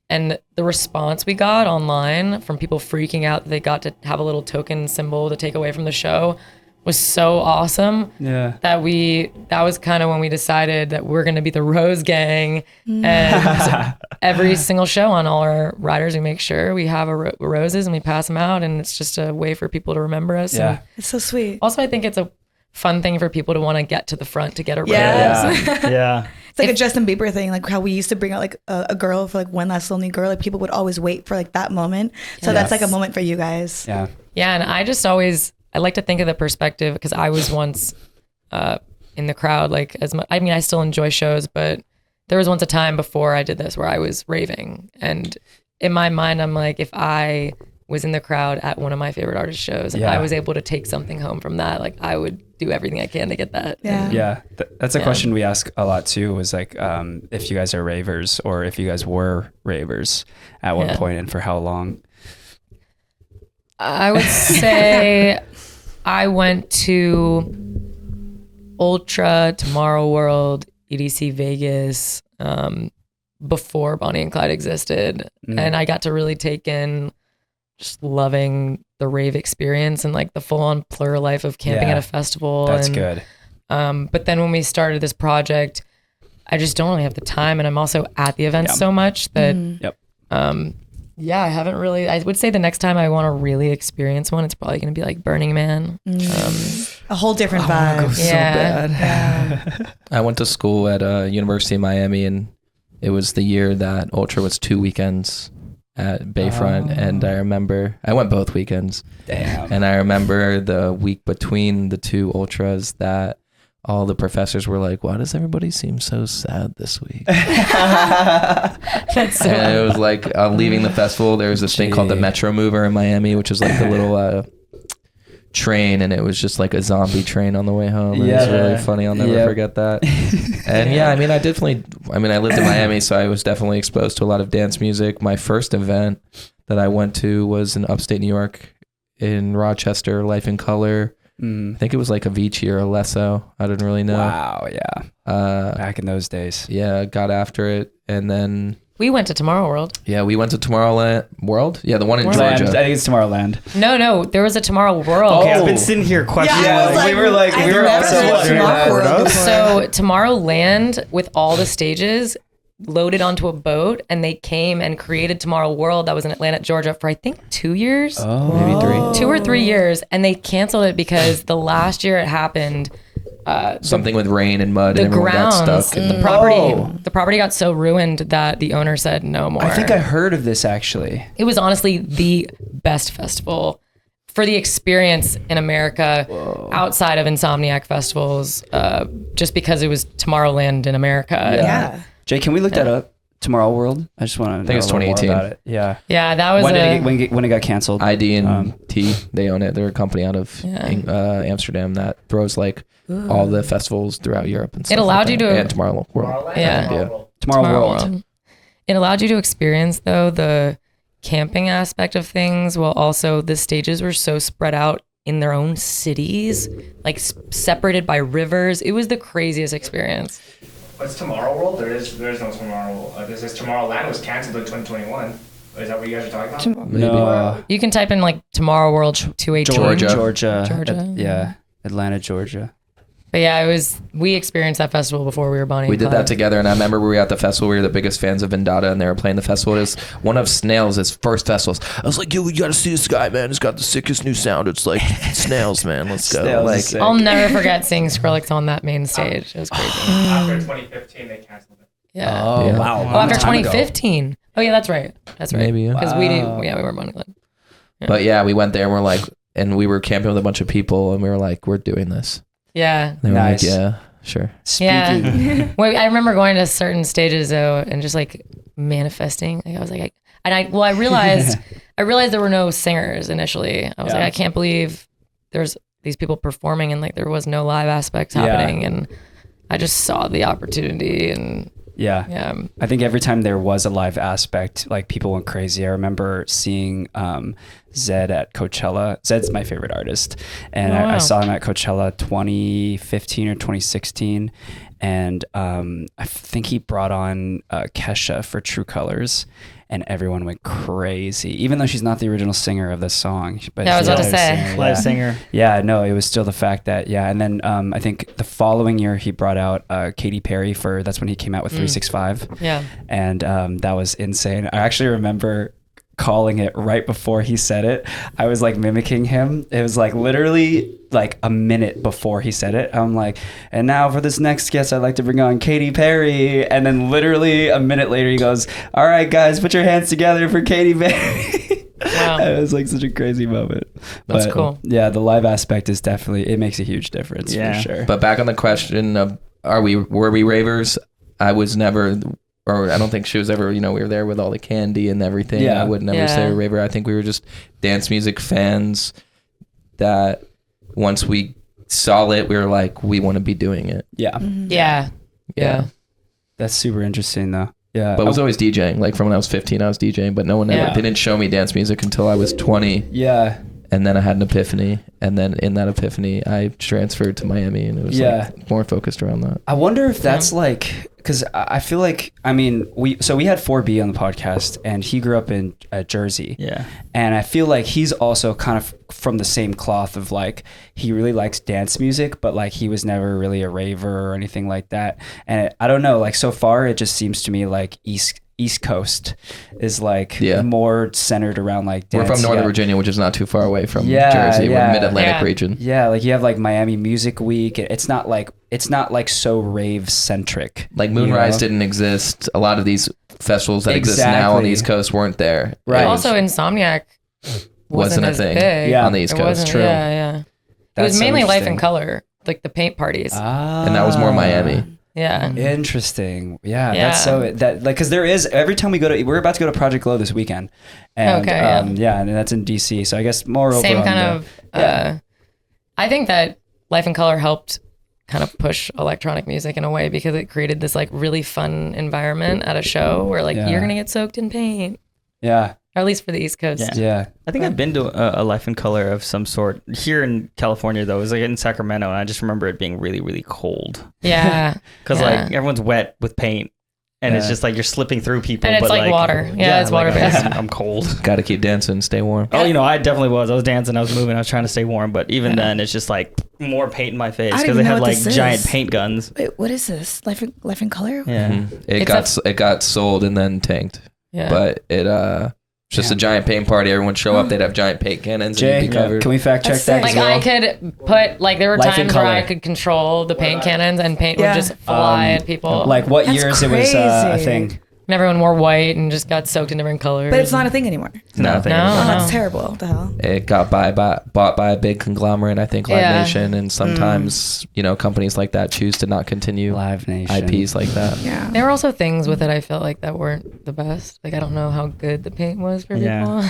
And the response we got online from people freaking out that they got to have a little token symbol to take away from the show was so awesome. Yeah. That was kind of when we decided that we're going to be the Rose Gang. And every single show on all our riders, we make sure we have roses and we pass them out. And it's just a way for people to remember us. Yeah. And it's so sweet. Also, I think it's a fun thing for people to want to get to the front to get a rose. Yeah. It's like a Justin Bieber thing, like how we used to bring out like a girl for like One Last Lonely Girl. Like people would always wait for like that moment. So that's like a moment for you guys. Yeah. Yeah. And I like to think of the perspective because I was once in the crowd, like I still enjoy shows, but there was once a time before I did this where I was raving. And in my mind, I'm like, if I was in the crowd at one of my favorite artist shows and I was able to take something home from that, like I would do everything I can to get that. Yeah. That's a question we ask a lot too, was like if you guys are ravers or if you guys were ravers at one point and for how long. I would say I went to Ultra, Tomorrow World, EDC Vegas before Bonnie and Clyde existed. And I got to really take in just loving the rave experience and like the full-on plur life of camping at a festival. That's good. But then when we started this project, I just don't really have the time, and I'm also at the event so much that I haven't really. I would say the next time I want to really experience one, it's probably going to be like Burning Man. A whole different vibe. So bad. I went to school at University of Miami, and it was the year that Ultra was 2 weekends at Bayfront, and I remember I went both weekends. Damn. And I remember the week between the two Ultras that all the professors were like, why does everybody seem so sad this week? That's so and it was like leaving the festival, there was this thing called the Metro Mover in Miami, which is like the little train, and it was just like a zombie train on the way home. It was really funny. I'll never forget that. And I mean, I lived in Miami, so I was definitely exposed to a lot of dance music. My first event that I went to was in upstate New York in Rochester, Life in Color. I think it was like Avicii or Alesso. I didn't really know. Wow, yeah. Back in those days. Yeah, got after it. And then we went to Tomorrow World. Yeah, we went to Tomorrowland World. Yeah, the one in Georgia. I think it's Tomorrowland. No, there was a Tomorrow World. Okay, I've been sitting here questioning. We were also wondering that. So Tomorrowland with all the stages loaded onto a boat, and they came and created Tomorrow World that was in Atlanta, Georgia for I think 2 years. Maybe 3. 2 or 3 years, and they canceled it because the last year it happened, something with rain and mud, the and everyone grounds, got stuck. the property got so ruined that the owner said no more. I think I heard of this actually. It was honestly the best festival for the experience in America outside of Insomniac festivals, just because it was Tomorrowland in America. Yeah. Jay, can we look that up? Tomorrow World? I just want to. I think it's 2018. About it. Yeah. Yeah, that was when it got canceled. ID and T, they own it. They're a company out of Amsterdam that throws like all the festivals throughout Europe and stuff. It allowed you to and Tomorrow World. Tomorrow World. It allowed you to experience though the camping aspect of things, while also the stages were so spread out in their own cities, like separated by rivers. It was the craziest experience. What's Tomorrow World? There is no Tomorrow World. This is Tomorrowland was canceled in 2021. Is that what you guys are talking about? No. You can type in like Tomorrow World 218. Georgia. Yeah. Atlanta, Georgia. But yeah, we experienced that festival before we were Bonnie. We did that together, and I remember we were at the festival. We were the biggest fans of Vendetta, and they were playing the festival. It was one of Snails' first festivals. I was like, yo, you gotta see this guy, man. He's got the sickest new sound. It's like Snails, man. Let's go. Snails, like, I'll never forget seeing Skrillex on that main stage. It was crazy. After 2015, they canceled it. Yeah. Oh, Yeah. wow. Oh, after 2015. Oh yeah, that's right. Maybe, yeah. Because we were Bonnie Clyde. Yeah. But yeah, we went there, and we're like, and we were camping with a bunch of people, and we were like, we're doing this. Yeah. They were Nice. like, yeah, sure. Yeah. Well, I remember going to certain stages though, and just like manifesting. Like I was like, I realized there were no singers initially. I was like, I can't believe there's these people performing, and like there was no live aspects happening, and I just saw the opportunity, and yeah. I think every time there was a live aspect, like people went crazy. I remember seeing Zed at Coachella. Zed's my favorite artist, and I saw him at Coachella 2015 or 2016, and I think he brought on Kesha for True Colors, and everyone went crazy, even though she's not the original singer of the song. But I was about to say. Live singer. Yeah, no, it was still the fact that, and then I think the following year he brought out Katy Perry that's when he came out with 365. Yeah. And that was insane. I actually remember calling it right before he said it. I was like mimicking him. It was like literally like a minute before he said it. I'm like, and now for this next guest, I'd like to bring on Katy Perry. And then literally a minute later, he goes, all right, guys, put your hands together for Katy Perry. Wow. It was like such a crazy moment. That's cool. Yeah, the live aspect is definitely, it makes a huge difference for sure. But back on the question of, were we ravers? I was never, or I don't think she was ever, we were there with all the candy and everything. I would never say a raver. I think we were just dance music fans that once we saw it, we were like, we want to be doing it. Yeah. Yeah. That's super interesting though. Yeah. But I was always DJing. Like from when I was 15, I was DJing, but no one ever, they didn't show me dance music until I was 20. Yeah. And then I had an epiphany. And then in that epiphany, I transferred to Miami, and it was like more focused around that. I wonder if that's like, because I feel like, I mean, we had 4B on the podcast, and he grew up in Jersey. Yeah. And I feel like he's also kind of from the same cloth of like, he really likes dance music, but like he was never really a raver or anything like that. And I don't know, like so far it just seems to me like East Coast is like more centered around like dance. We're from Northern Virginia, which is not too far away from Jersey. We're mid-Atlantic region. Yeah, like you have like Miami Music Week. It's not like so rave centric. Like Moonrise didn't exist. A lot of these festivals that exist now on the East Coast weren't there. Right. Also, Insomniac wasn't a as thing big on the East Coast. True. Yeah. It was mainly Life in Color. like the paint parties. And that was more Miami. Yeah. Interesting. Yeah. That's so that like because there is every time we're about to go to Project Glow this weekend, and and that's in DC. So I guess more same over kind of. I think that Life in Color helped kind of push electronic music in a way because it created this like really fun environment at a show where like you're gonna get soaked in paint. Yeah. Or at least for the East Coast. Yeah. I think I've been to a Life in Color of some sort here in California though. It was like in Sacramento, and I just remember it being really, really cold. Yeah. Because like everyone's wet with paint, and it's just like you're slipping through people. And it's but like water. Yeah, it's water based. I'm cold. Got to keep dancing, stay warm. Oh, I definitely was. I was dancing, I was moving, I was trying to stay warm. But even then, it's just like more paint in my face because they have like giant paint guns. Wait, what is this? Life in Color? Yeah. Mm-hmm. It got sold and then tanked. Yeah. But it's just a giant paint party. Everyone show up. They'd have giant paint cannons. Jay, and you'd be covered. Can we fact check that? Like I could put there were times where I could control the paint cannons and paint would just fly at people. Like what years it was a thing? And everyone wore white and just got soaked in different colors. But it's not a thing anymore. No. That's terrible. What the hell? It got bought by a big conglomerate, I think, Live Nation, and sometimes companies like that choose to not continue Live Nation IPs like that. Yeah. There were also things with it I felt like that weren't the best. Like I don't know how good the paint was for people.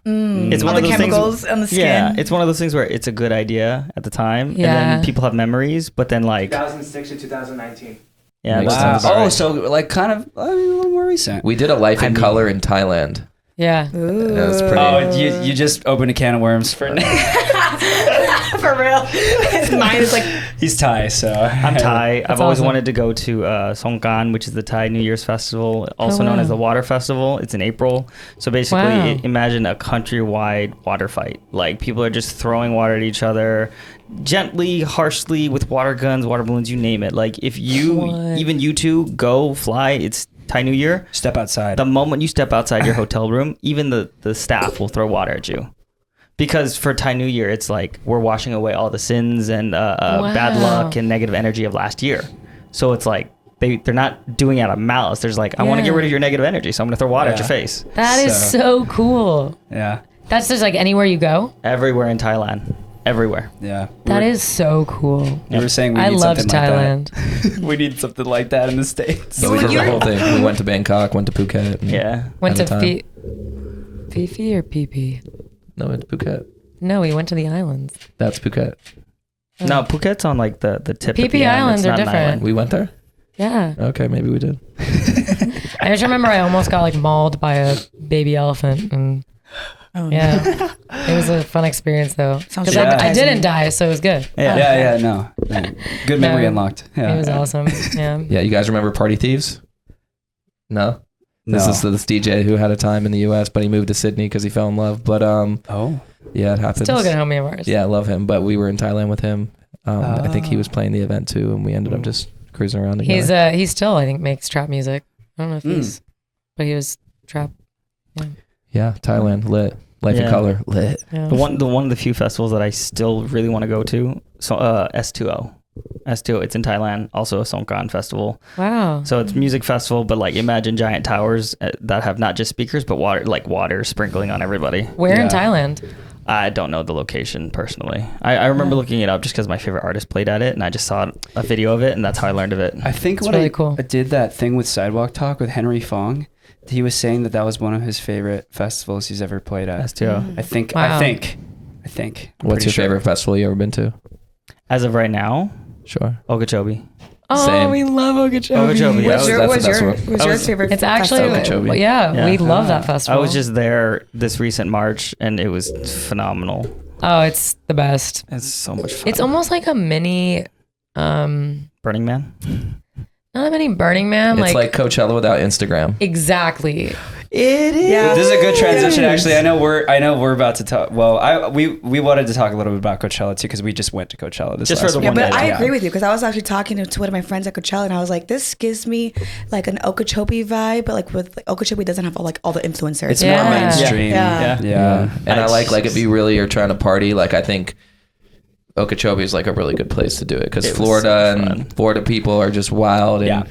It's one all of the those chemicals things, on the skin. Yeah, it's one of those things where it's a good idea at the time, and then people have memories, but then like 2006 to 2019. Yeah. Wow. Oh, so like kind of a little more recent. We did a Life in Color in Thailand. Yeah. Ooh. That was pretty. Oh, you just opened a can of worms for For real. Mine is like he's Thai, so I'm Thai. I've always awesome. wanted to go to Songkran, which is the Thai New Year's festival, also known as the Water Festival. It's in April. So basically, imagine a countrywide water fight. Like people are just throwing water at each other, gently, harshly, with water guns, water balloons, you name it. Like if even you two go fly, it's Thai New Year. Step outside. The moment you step outside your hotel room, even the staff will throw water at you. Because for Thai New Year, it's like we're washing away all the sins and bad luck and negative energy of last year. So it's like they're not doing it out of malice. There's like, I want to get rid of your negative energy, so I'm going to throw water at your face. That is so cool. Yeah. That's just like anywhere you go? Everywhere in Thailand. Everywhere. Yeah. That is so cool. You were saying we I need loved something Thailand. like that. We need something like that in the States. So we did the whole thing. We went to Bangkok, went to Phuket. Went to Phi or PP? No, we went to Phuket. No, we went to the islands. That's Phuket. No, Phuket's on like the tip. PP Islands are different. We went there? Yeah. Okay, maybe we did. I just remember I almost got like mauled by a baby elephant, and it was a fun experience though. Because I didn't die, so it was good. No. Good memory unlocked. Yeah. It was awesome. Yeah. Yeah, you guys remember Party Thieves? No? This is this DJ who had a time in the US, but he moved to Sydney because he fell in love. But yeah, it happens. Still a good homie of ours. Yeah, I love him. But we were in Thailand with him. I think he was playing the event too, and we ended up just cruising around together. He still I think makes trap music. I don't know if but he was trap. Yeah, Thailand lit. Life in Color lit. Yeah. The one of the few festivals that I still really want to go to. So S2O. S2O. It's in Thailand. Also a Songkran festival. Wow. So it's music festival, but like imagine giant towers that have not just speakers but water sprinkling on everybody. Where in Thailand? I don't know the location personally. I remember looking it up just because my favorite artist played at it, and I just saw a video of it, and that's how I learned of it. I think I did that thing with Sidewalk Talk with Henry Fong. He was saying that was one of his favorite festivals he's ever played at. S2O. I think. What's your favorite festival you ever been to? As of right now? Sure. Okeechobee. Oh, Same. we love Okeechobee. What's your favorite? It's actually Okeechobee. We love that festival. I was just there this recent March, and it was phenomenal. Oh, it's the best. It's so much fun. It's almost like a mini Burning Man. Not a mini Burning Man. It's like Coachella without Instagram. Exactly. It is. Yeah. This is a good transition. Actually, I know we're about to talk. Well, we wanted to talk a little bit about Coachella too because we just went to Coachella this last week. Yeah, but I agree with you because I was actually talking to one of my friends at Coachella and I was like, this gives me like an Okeechobee vibe, but like with Okeechobee doesn't have all the influencers. It's more mainstream. Yeah. And I like if you really are trying to party, like I think Okeechobee is like a really good place to do it because Florida people are just wild and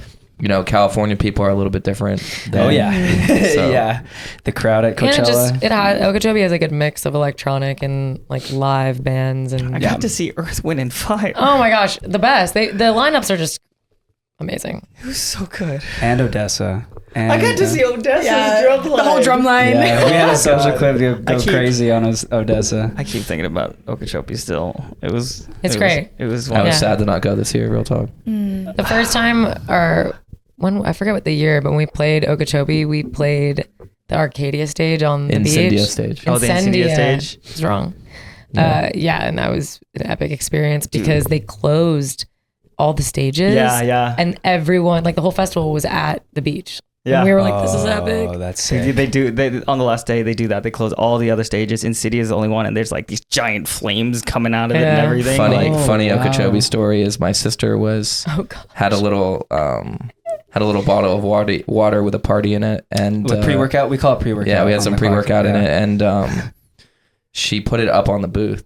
California people are a little bit different. So. Yeah. The crowd at Coachella. Okeechobee has a good mix of electronic and like live bands. And I got to see Earth, Wind and Fire. Oh my gosh, the best. The lineups are just amazing. It was so good. And Odessa. And, I got to see Odessa's drum line. The whole drum line. Yeah, we had a social clip go crazy on Odessa. I keep thinking about Okeechobee still. It's great. It was I was sad to not go this year, real talk. The first time, I forget what the year, but when we played Okeechobee, we played the Arcadia stage on the beach. Incendia stage. Oh, the Incendia stage? I was wrong. And that was an epic experience because they closed all the stages. Yeah. And everyone, like the whole festival was at the beach. Yeah. And we were like, this is epic. Oh, that's sick. They on the last day, they do that. They close all the other stages. Insidia is the only one, and there's like these giant flames coming out of it and everything. Funny Okeechobee story is my sister had a little bottle of water with a party in it, and with pre-workout. We call it pre-workout. Yeah, we had some pre-workout in it, and she put it up on the booth.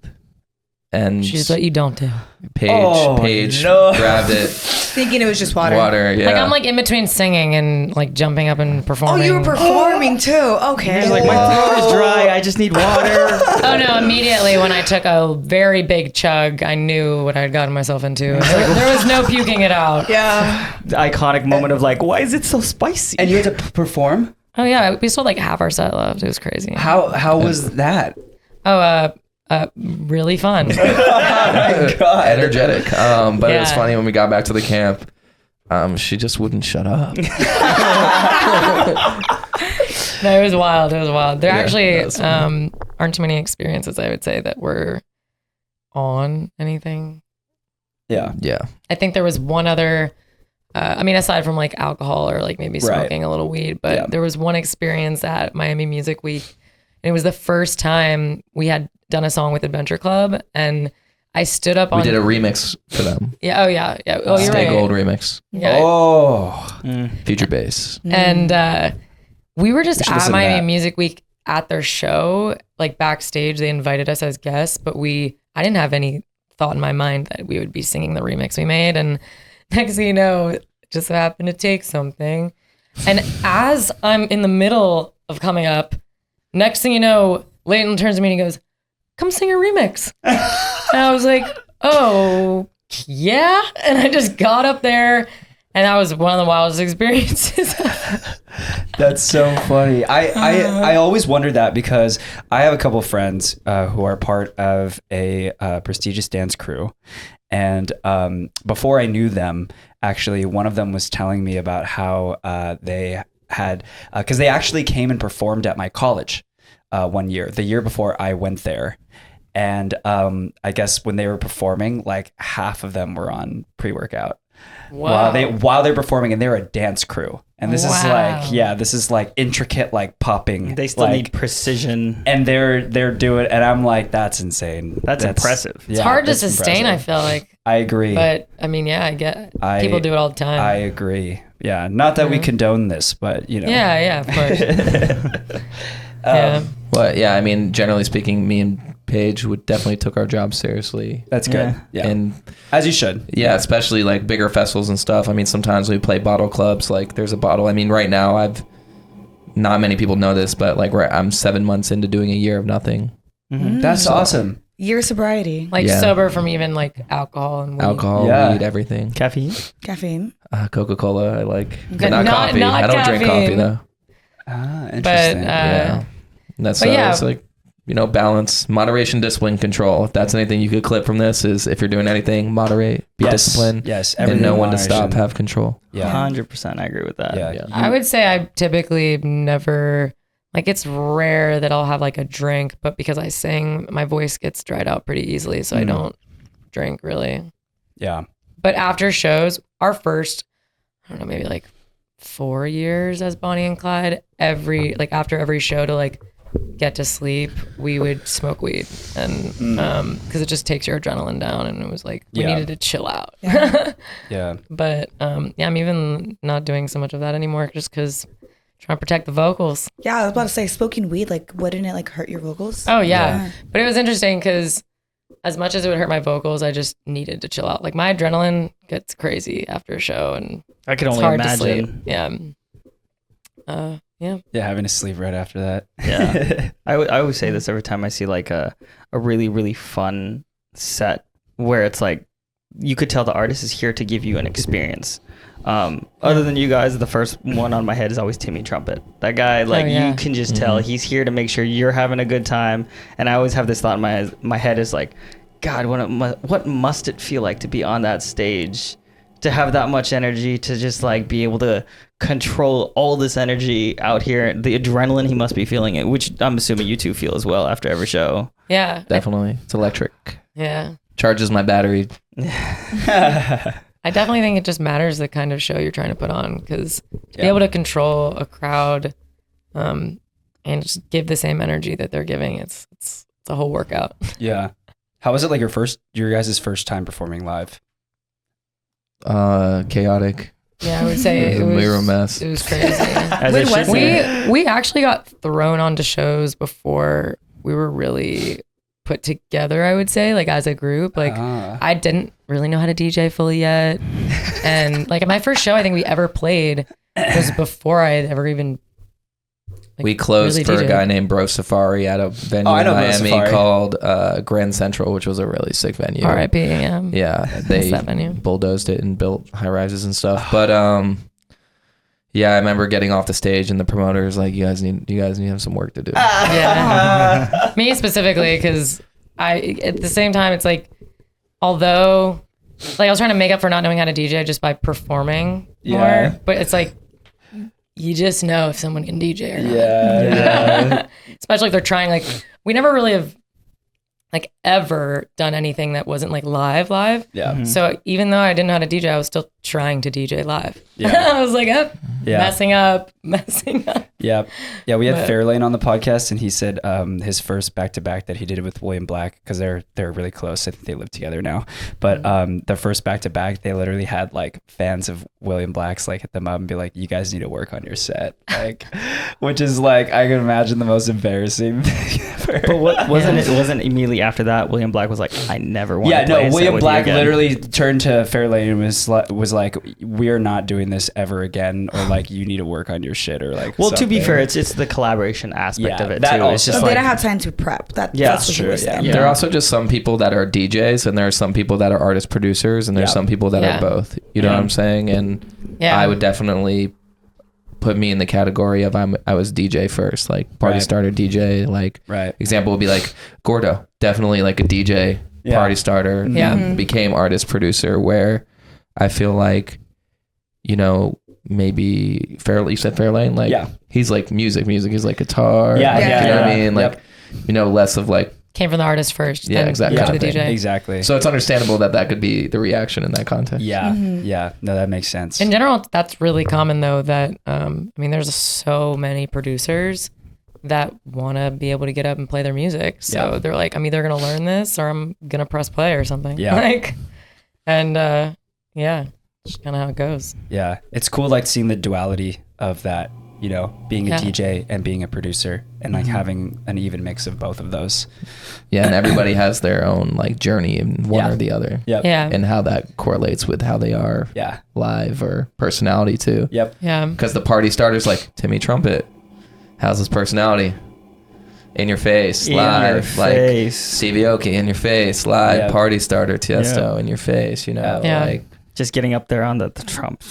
And she's what you don't do. Paige grabbed it, thinking it was just water. Yeah. Like I'm like in between singing and like jumping up and performing. Oh, you were performing too. Okay. She's like, my throat is dry. I just need water. Oh no! Immediately when I took a very big chug, I knew what I had gotten myself into. There was no puking it out. Yeah. The iconic moment of like, why is it so spicy? And you had to perform? Oh yeah, we still like half our set left. It was crazy. How was that? Really fun. Oh my God. Energetic. But it was funny when we got back to the camp. She just wouldn't shut up. No, it was wild. There actually aren't too many experiences, I would say, that were on anything. Yeah. I think there was one other, aside from like alcohol or like maybe smoking a little weed, but there was one experience at Miami Music Week. And it was the first time we had done a song with Adventure Club, and I stood up on... We did a remix for them. Yeah, oh yeah. Oh, you're Stay right. Gold remix. Yeah. Oh. Future bass. And we were just at Miami Music Week at their show, like backstage. They invited us as guests, but I didn't have any thought in my mind that we would be singing the remix we made. And next thing you know, it just happened to take something. And as I'm in the middle of coming up, next thing you know, Leighton turns to me and he goes, come sing a remix. And I was like, oh, yeah. And I just got up there, and that was one of the wildest experiences. That's so funny. I always wondered that because I have a couple of friends who are part of a prestigious dance crew. And before I knew them, actually, one of them was telling me about how they had, because they actually came and performed at my college one year, the year before I went there. And I guess when they were performing, like half of them were on pre-workout. Wow. While they're performing, and they're a dance crew. And this is like intricate, like popping. They still need precision. And they're doing, and I'm like, that's insane. That's impressive. It's hard to sustain, I feel like. I agree. But I mean, yeah, I get people do it all the time. I agree. Yeah. Not that we condone this, but you know. Yeah, of course. Yeah. Well, yeah, I mean, generally speaking, me and Paige definitely took our job seriously. That's good. Yeah. And as you should. Yeah, especially like bigger festivals and stuff. I mean, sometimes we play bottle clubs, like there's a bottle. I mean, right now not many people know this, but like I'm 7 months into doing a year of nothing. Mm-hmm. That's awesome. Year of sobriety. Like sober from even like alcohol and weed. Weed, everything. Caffeine. Coca-Cola, I like. Okay, Not coffee. not I don't drink coffee though. Interesting. But, yeah. It's like, balance, moderation, discipline, control. If that's anything you could clip from this, is if you're doing anything, moderate, be disciplined. Yes. And know when to stop, have control. Yeah. 100%. I agree with that. Yeah. I would say I typically never, like it's rare that I'll have like a drink, but because I sing, my voice gets dried out pretty easily. So I don't drink really. Yeah. But after shows, our first, I don't know, maybe like 4 years as Bonnie and Clyde, after every show to like get to sleep, we would smoke weed, and because it just takes your adrenaline down, and it was like we needed to chill out. Yeah. But I'm even not doing so much of that anymore, just because trying to protect the vocals. Yeah, I was about to say, smoking weed, like wouldn't it like hurt your vocals? Oh yeah. But it was interesting because as much as it would hurt my vocals, I just needed to chill out. Like my adrenaline gets crazy after a show, and I can it's only hard to imagine. sleep. Yeah. Yeah, having to sleep right after that. Yeah. I always say this every time I see like a really, really fun set where it's like, you could tell the artist is here to give you an experience. Other than you guys, the first one on my head is always Timmy Trumpet. That guy, like, you can just tell he's here to make sure you're having a good time. And I always have this thought in my head is like, God, what must it feel like to be on that stage, to have that much energy, to just like be able to control all this energy out here, the adrenaline he must be feeling it, which I'm assuming you two feel as well after every show. Yeah. Definitely. It's electric. Yeah. Charges my battery. I definitely think it just matters the kind of show you're trying to put on, because to be able to control a crowd and just give the same energy that they're giving, it's a whole workout. Yeah. How was it like your guys' first time performing live? Chaotic. Yeah, I would say we were a mess. It was crazy. We actually got thrown onto shows before we were really put together, I would say, like as a group. Like I didn't really know how to DJ fully yet. And like my first show I think we ever played was before I had ever even we closed really for DJ'd. a guy named Bro Safari at a venue in Miami called Grand Central, which was a really sick venue. R.I.P. Yeah. Yeah, they that venue. bulldozed it and built high rises and stuff. But yeah, I remember getting off the stage and the promoter was like, "You guys need to have some work to do." Yeah. Me specifically, because at the same time, it's like, although like I was trying to make up for not knowing how to DJ just by performing more, but it's like, you just know if someone can DJ or not. Yeah. Especially if they're trying, like, we never really have like ever done anything that wasn't like live. Yeah. Mm-hmm. So even though I didn't know how to DJ, I was still trying to DJ live. Yeah. I was like, messing up. Yeah. Yeah, we had Fairlane on the podcast, and he said his first back-to-back that he did it with William Black, because they're really close. I think they live together now. But the first back-to-back, they literally had like fans of William Black's like hit them up and be like, "You guys need to work on your set." Like, which is like, I can imagine the most embarrassing thing ever. But what wasn't immediately after that, William Black was like, "I never want to play a set William with Black you again." literally turned to Fairlane and was like, "We're not doing this ever again," or like, "You need to work on your shit," or like. Well, to be something. fair, it's the collaboration aspect of it that too. also. It's just So like they don't have time to prep. That's what true, you were saying. yeah. There are also just some people that are DJs, and there are some people that are artist producers, and there's some people that are both. You know what I'm saying? And I would definitely put me in the category of I was DJ first, like party starter DJ. Like example would be like Gordo, definitely like a DJ party starter. Became artist producer, where I feel like, you know, maybe you said Fairlane, like he's like music is like guitar, you know what I mean, like you know, less of like Came from the artist first, then exactly to the DJ. Exactly. So it's understandable that could be the reaction in that context. Yeah, no, that makes sense. In general, that's really common though, that I mean, there's so many producers that want to be able to get up and play their music, so they're like, I'm either gonna learn this or I'm gonna press play or something. Like, and just kind of how it goes. Yeah, it's cool, like seeing the duality of that, you know, being a DJ and being a producer, and like having an even mix of both of those. Yeah, and everybody has their own like journey in one or the other. And how that correlates with how they are live or personality too. Because the party starters like Timmy Trumpet, how's his personality? In your face, live, like Stevie Aoki, in your face, live, party starter, Tiesto, in your face, you know, like just getting up there on the Trump.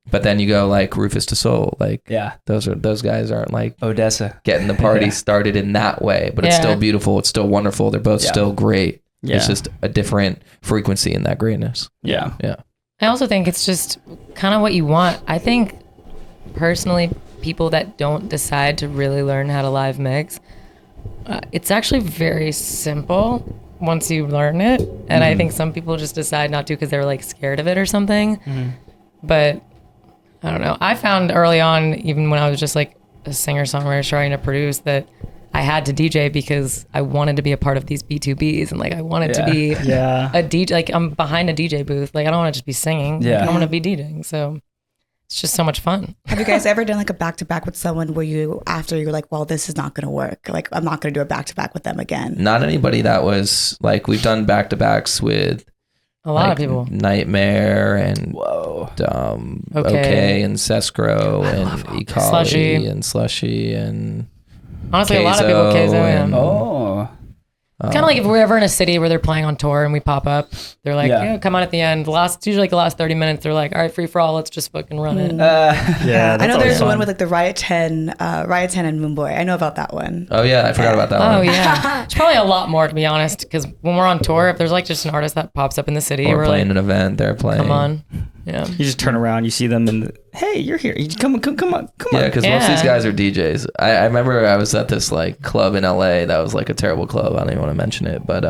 But then you go like Rufus to Soul, like those guys aren't like Odessa getting the party started in that way, but it's still beautiful, it's still wonderful, they're both still great. It's just a different frequency in that greatness. I also think it's just kind of what you want. I think personally, people that don't decide to really learn how to live mix, it's actually very simple once you learn it, and I think some people just decide not to because they're like scared of it or something. But I don't know. I found early on, even when I was just like a singer-songwriter trying to produce, that I had to DJ because I wanted to be a part of these B2Bs, and like I wanted to be a DJ. Like I'm behind a DJ booth. Like I don't want to just be singing. Like, I want to be DJing. So it's just so much fun. Have you guys ever done like a back-to-back with someone where after you're like, well, this is not going to work. Like, I'm not going to do a back-to-back with them again. Not anybody that was like, we've done back-to-backs with a lot of people. Nightmare and Okay and Sescro and Ecology and Slushy and honestly, Keizo, a lot of people Keizo. Oh. Kind of like if we're ever in a city where they're playing on tour and we pop up, they're like, come on at the end. It's usually like the last 30 minutes. They're like, all right, free for all. Let's just fucking run it. I know there's one with like the Riot 10 and Moonboy. I know about that one. Oh yeah, I forgot about that one. Oh yeah. It's probably a lot more, to be honest, because when we're on tour, if there's like just an artist that pops up in the city, Or we're playing like, an event, they're playing. come on. Yeah. You just turn around, you see them, and hey, you're here. You come on. Yeah, because most of these guys are DJs. I remember I was at this like club in LA that was like a terrible club. I don't even want to mention it, but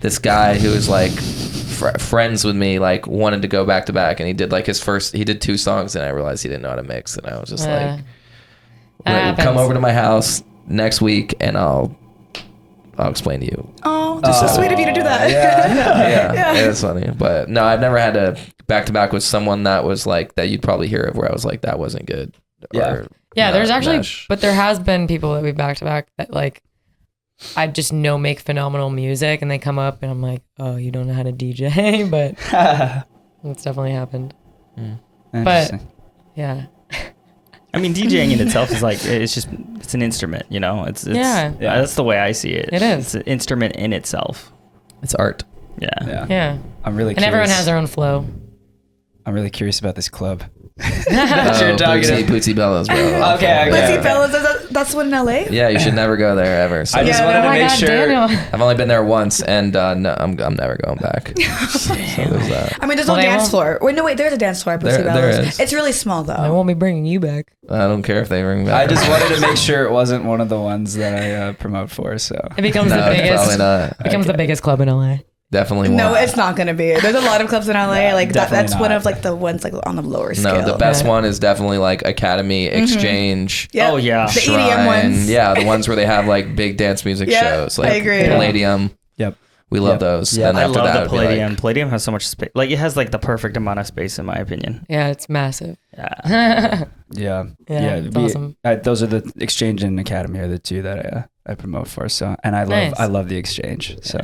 this guy who was like friends with me like wanted to go back to back, and he did like he did 2 songs, and I realized he didn't know how to mix, and I was just like, come over to my house next week, and I'll explain to you. Oh, that's so sweet of you to do that. Yeah, it's funny. But no, I've never had a back-to-back with someone that was like, that you'd probably hear of where I was like, that wasn't good. Yeah, there's actually, but there has been people that we back-to-back that like, I just know make phenomenal music, and they come up and I'm like, oh, you don't know how to DJ, but it's definitely happened. But yeah. I mean, DJing in itself is like, it's an instrument, you know? It's that's the way I see it. It is. It's an instrument in itself. It's art. Yeah. I'm really curious. And everyone has their own flow. I'm really curious about this club. Bootsy Bellas, bro. Okay. Bootsy Bellas, that's one in LA? Yeah, you should never go there ever. So I just wanted to make sure. Daniel. I've only been there once, and no, I'm never going back. So there's that. I mean, there's no dance floor. Wait, there's a dance floor at Bootsy Bellas. There is. It's really small, though. I won't be bringing you back. I don't care if they bring me back. I just wanted to make sure it wasn't one of the ones that I promote for. So it becomes the probably biggest. not. Becomes the biggest club in LA. Definitely No, won't. it's not going to be. There's a lot of clubs in LA. Like that's not. one of like the ones like on the lower scale. No, the best one is definitely like Academy, Exchange. Yep. Oh, yeah. The Shrine. EDM ones. Yeah, the ones where they have like big dance music shows. Like I agree. Palladium. Yep. We love those. Yeah. And I after love that, the it'd be Palladium. like, Palladium has so much space. Like, it has like the perfect amount of space, in my opinion. Yeah, it's massive. Yeah. Yeah, it's awesome. Those are the Exchange and Academy are the 2 that I promote for. So, and I love the Exchange. So,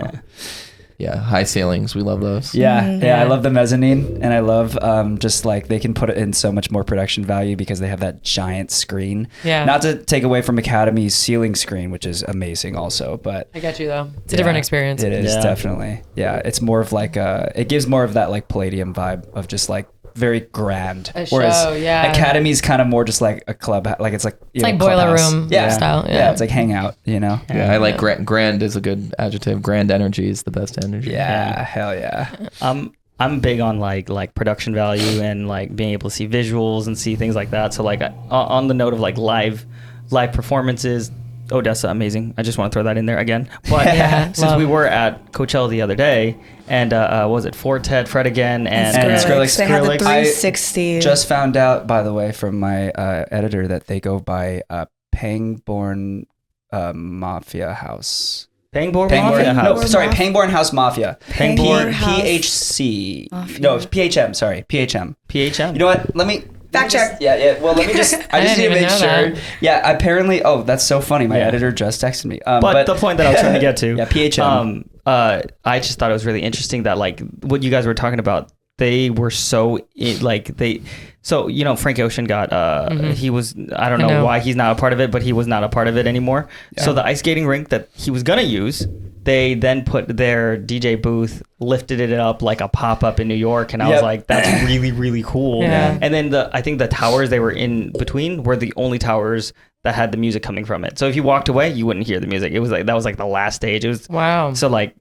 yeah, high ceilings. We love those. yeah, I love the mezzanine, and I love just like they can put it in so much more production value because they have that giant screen. Yeah. Not to take away from Academy's ceiling screen, which is amazing also, but I got you though. It's a different experience. It is Yeah. definitely. Yeah, it's more of like it gives more of that like Palladium vibe of just like very grand. A Whereas show, yeah. Academy's kind of more just like a club, like it's like It's like boiler room style. Yeah, it's like hangout, you know. Yeah, I like grand is a good adjective. Grand energy is the best energy. Yeah, hell yeah. I'm big on like production value and like being able to see visuals and see things like that. So like on the note of like live performances, Odessa, amazing. I just want to throw that in there again. But since we were at Coachella the other day, and was it Fortet, Fred again, and Skrillex. They had the 360. I just found out, by the way, from my editor that they go by Pangborn Mafia House. Pangborn Mafia House. No, sorry, Pangborn House Mafia. Pangborn PHC. Mafia. No, PHM. Sorry, PHM. PHM. You know what? Let me Fact check. Yeah. Well, let me just. I just need to didn't make even know sure. Yeah. Apparently. Oh, that's so funny. My editor just texted me. But the point that I was trying to get to. Yeah. PHM. I just thought it was really interesting that like what you guys were talking about. They were so So, you know, Frank Ocean got, he was, I don't know why he's not a part of it, but he was not a part of it anymore. Yeah. So the ice skating rink that he was going to use, they then put their DJ booth, lifted it up like a pop-up in New York. And I was like, that's really, really cool. Yeah. And then I think the towers they were in between were the only towers that had the music coming from it. So if you walked away, you wouldn't hear the music. It was like, that was like the last stage. It was, wow. So like,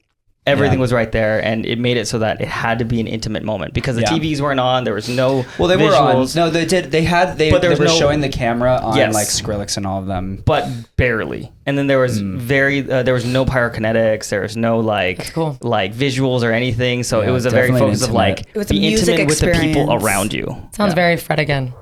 everything was right there, and it made it so that it had to be an intimate moment because the TVs weren't on. There was no they visuals. were on. No, they did. They had. They were showing the camera on like Skrillex and all of them, but barely. And then there was there was no pyrokinetics. There was no like visuals or anything. So it was a very focus of like it was be a music intimate experience with the people around you. Sounds very Fred again.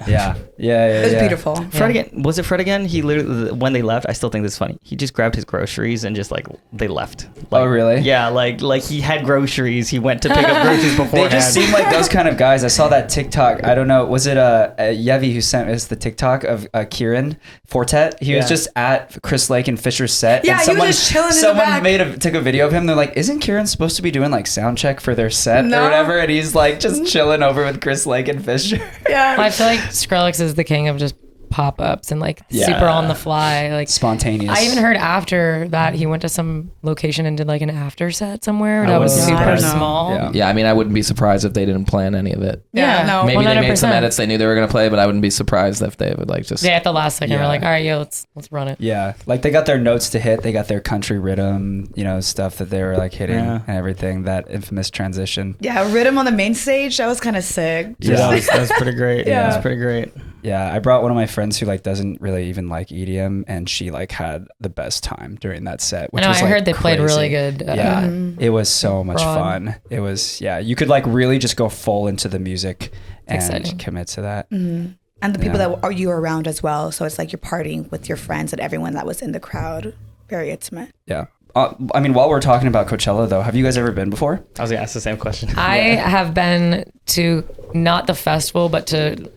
Yeah. Yeah. It was beautiful. Fred again. Was it Fred again? He literally, when they left, I still think this is funny. He just grabbed his groceries and just like they left. Like, Oh, really? Yeah, like he had groceries. He went to pick up groceries beforehand. They just seem like those kind of guys. I saw that TikTok. I don't know. Was it Yevi who sent us the TikTok of Kieran Fortet? He was just at Chris Lake and Fisher's set. Yeah, and he was just chilling in the back. Someone took a video of him. They're like, isn't Kieran supposed to be doing like sound check for their set No. or whatever? And he's like just chilling over with Chris Lake and Fisher. Yeah. I feel like Skrillex is the king of just pop-ups and like super on the fly, like Spontaneous. I even heard after that he went to some location and did like an after set somewhere that was Oh, super I don't know. small. Yeah. Yeah, I mean, I wouldn't be surprised if they didn't plan any of it. Yeah, no. Maybe they made some 100%. edits they knew they were going to play, but I wouldn't be surprised if they would like just... Yeah, at the last second, Yeah. we're like, all right, let's run it. Yeah, like they got their notes to hit. They got their country rhythm, stuff that they were like hitting and everything. That infamous transition. Yeah, rhythm on the main stage. That was kind of sick. Yeah, that was pretty great. Yeah. That was pretty great. Yeah, I brought one of my friends who like doesn't really even like EDM, and she like had the best time during that set. Which I know, was, I like, heard they played really crazy. good. Yeah, it was so much broad. fun. It was you could like really just go full into the music and Exciting. commit to that. And the people that you were around as well. So it's like you're partying with your friends and everyone that was in the crowd. Very intimate. Yeah. I mean, while we're talking about Coachella, though, have you guys ever been before? I was gonna ask the same question. I have been to not the festival, but to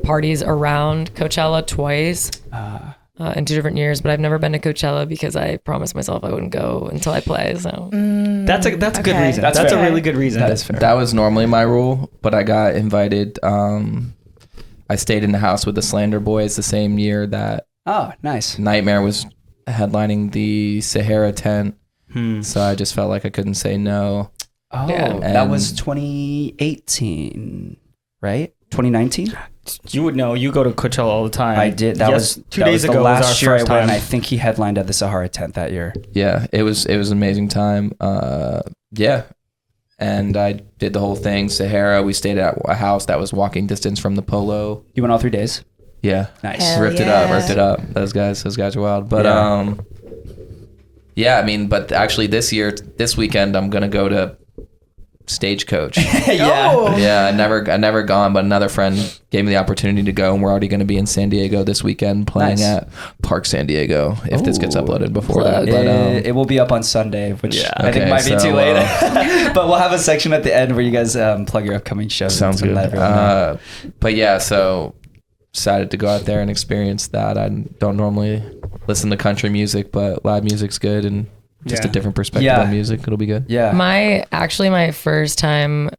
parties around Coachella twice in 2 different years. But I've never been to Coachella because I promised myself I wouldn't go until I play. So That's a good Okay. reason. That's That's a fair. really good reason. That is fair. That was normally my rule, but I got invited. I stayed in the house with the Slander Boys the same year that Oh, nice. Nightmare was headlining the Sahara tent. So I just felt like I couldn't say no. Oh, Yeah. that was And- 2018, right? 2019? You would know. You go to Coachella all the time. I did. That was 2 that days was the ago. Was last our year first I went. time. I think he headlined at the Sahara tent that year. Yeah, it was an amazing time. Yeah. And I did the whole thing. Sahara, we stayed at a house that was walking distance from the Polo. You went all 3 days. Yeah. Nice. Hell Ripped yeah. it up. Those guys are wild. But yeah, I mean, but actually this weekend I'm gonna go to Stagecoach. Oh. Yeah, I never gone, but another friend gave me the opportunity to go, and we're already gonna be in San Diego this weekend playing Nice. at Park San Diego if this gets Ooh. uploaded before Plug. that. But It will be up on Sunday, which Yeah. I think Okay, might be so, too late. But we'll have a section at the end where you guys plug your upcoming shows. sounds and good. let everyone know. But yeah, so decided to go out there and experience that. I don't normally listen to country music, but live music's good and just a different perspective Yeah. on music. It'll be good. Yeah. my first time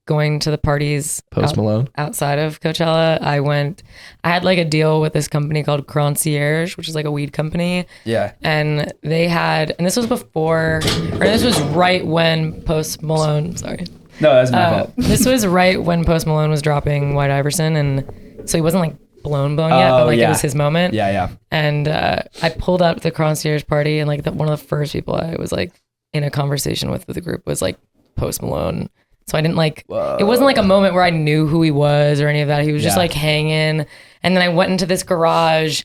going to the parties Post Malone. outside of Coachella, I had like a deal with this company called Concierge, which is like a weed company. Yeah. And this was right when Post Malone, sorry. No, that's my fault. This was right when Post Malone was dropping White Iverson. And so he wasn't like blown yet, Oh, but like yeah. it was his moment. Yeah, yeah. And I pulled up to the Concierge party, and like one of the first people I was like in a conversation with the group was like Post Malone. So I didn't like, it wasn't like a moment where I knew who he was or any of that. He was just Yeah. like hanging. And then I went into this garage,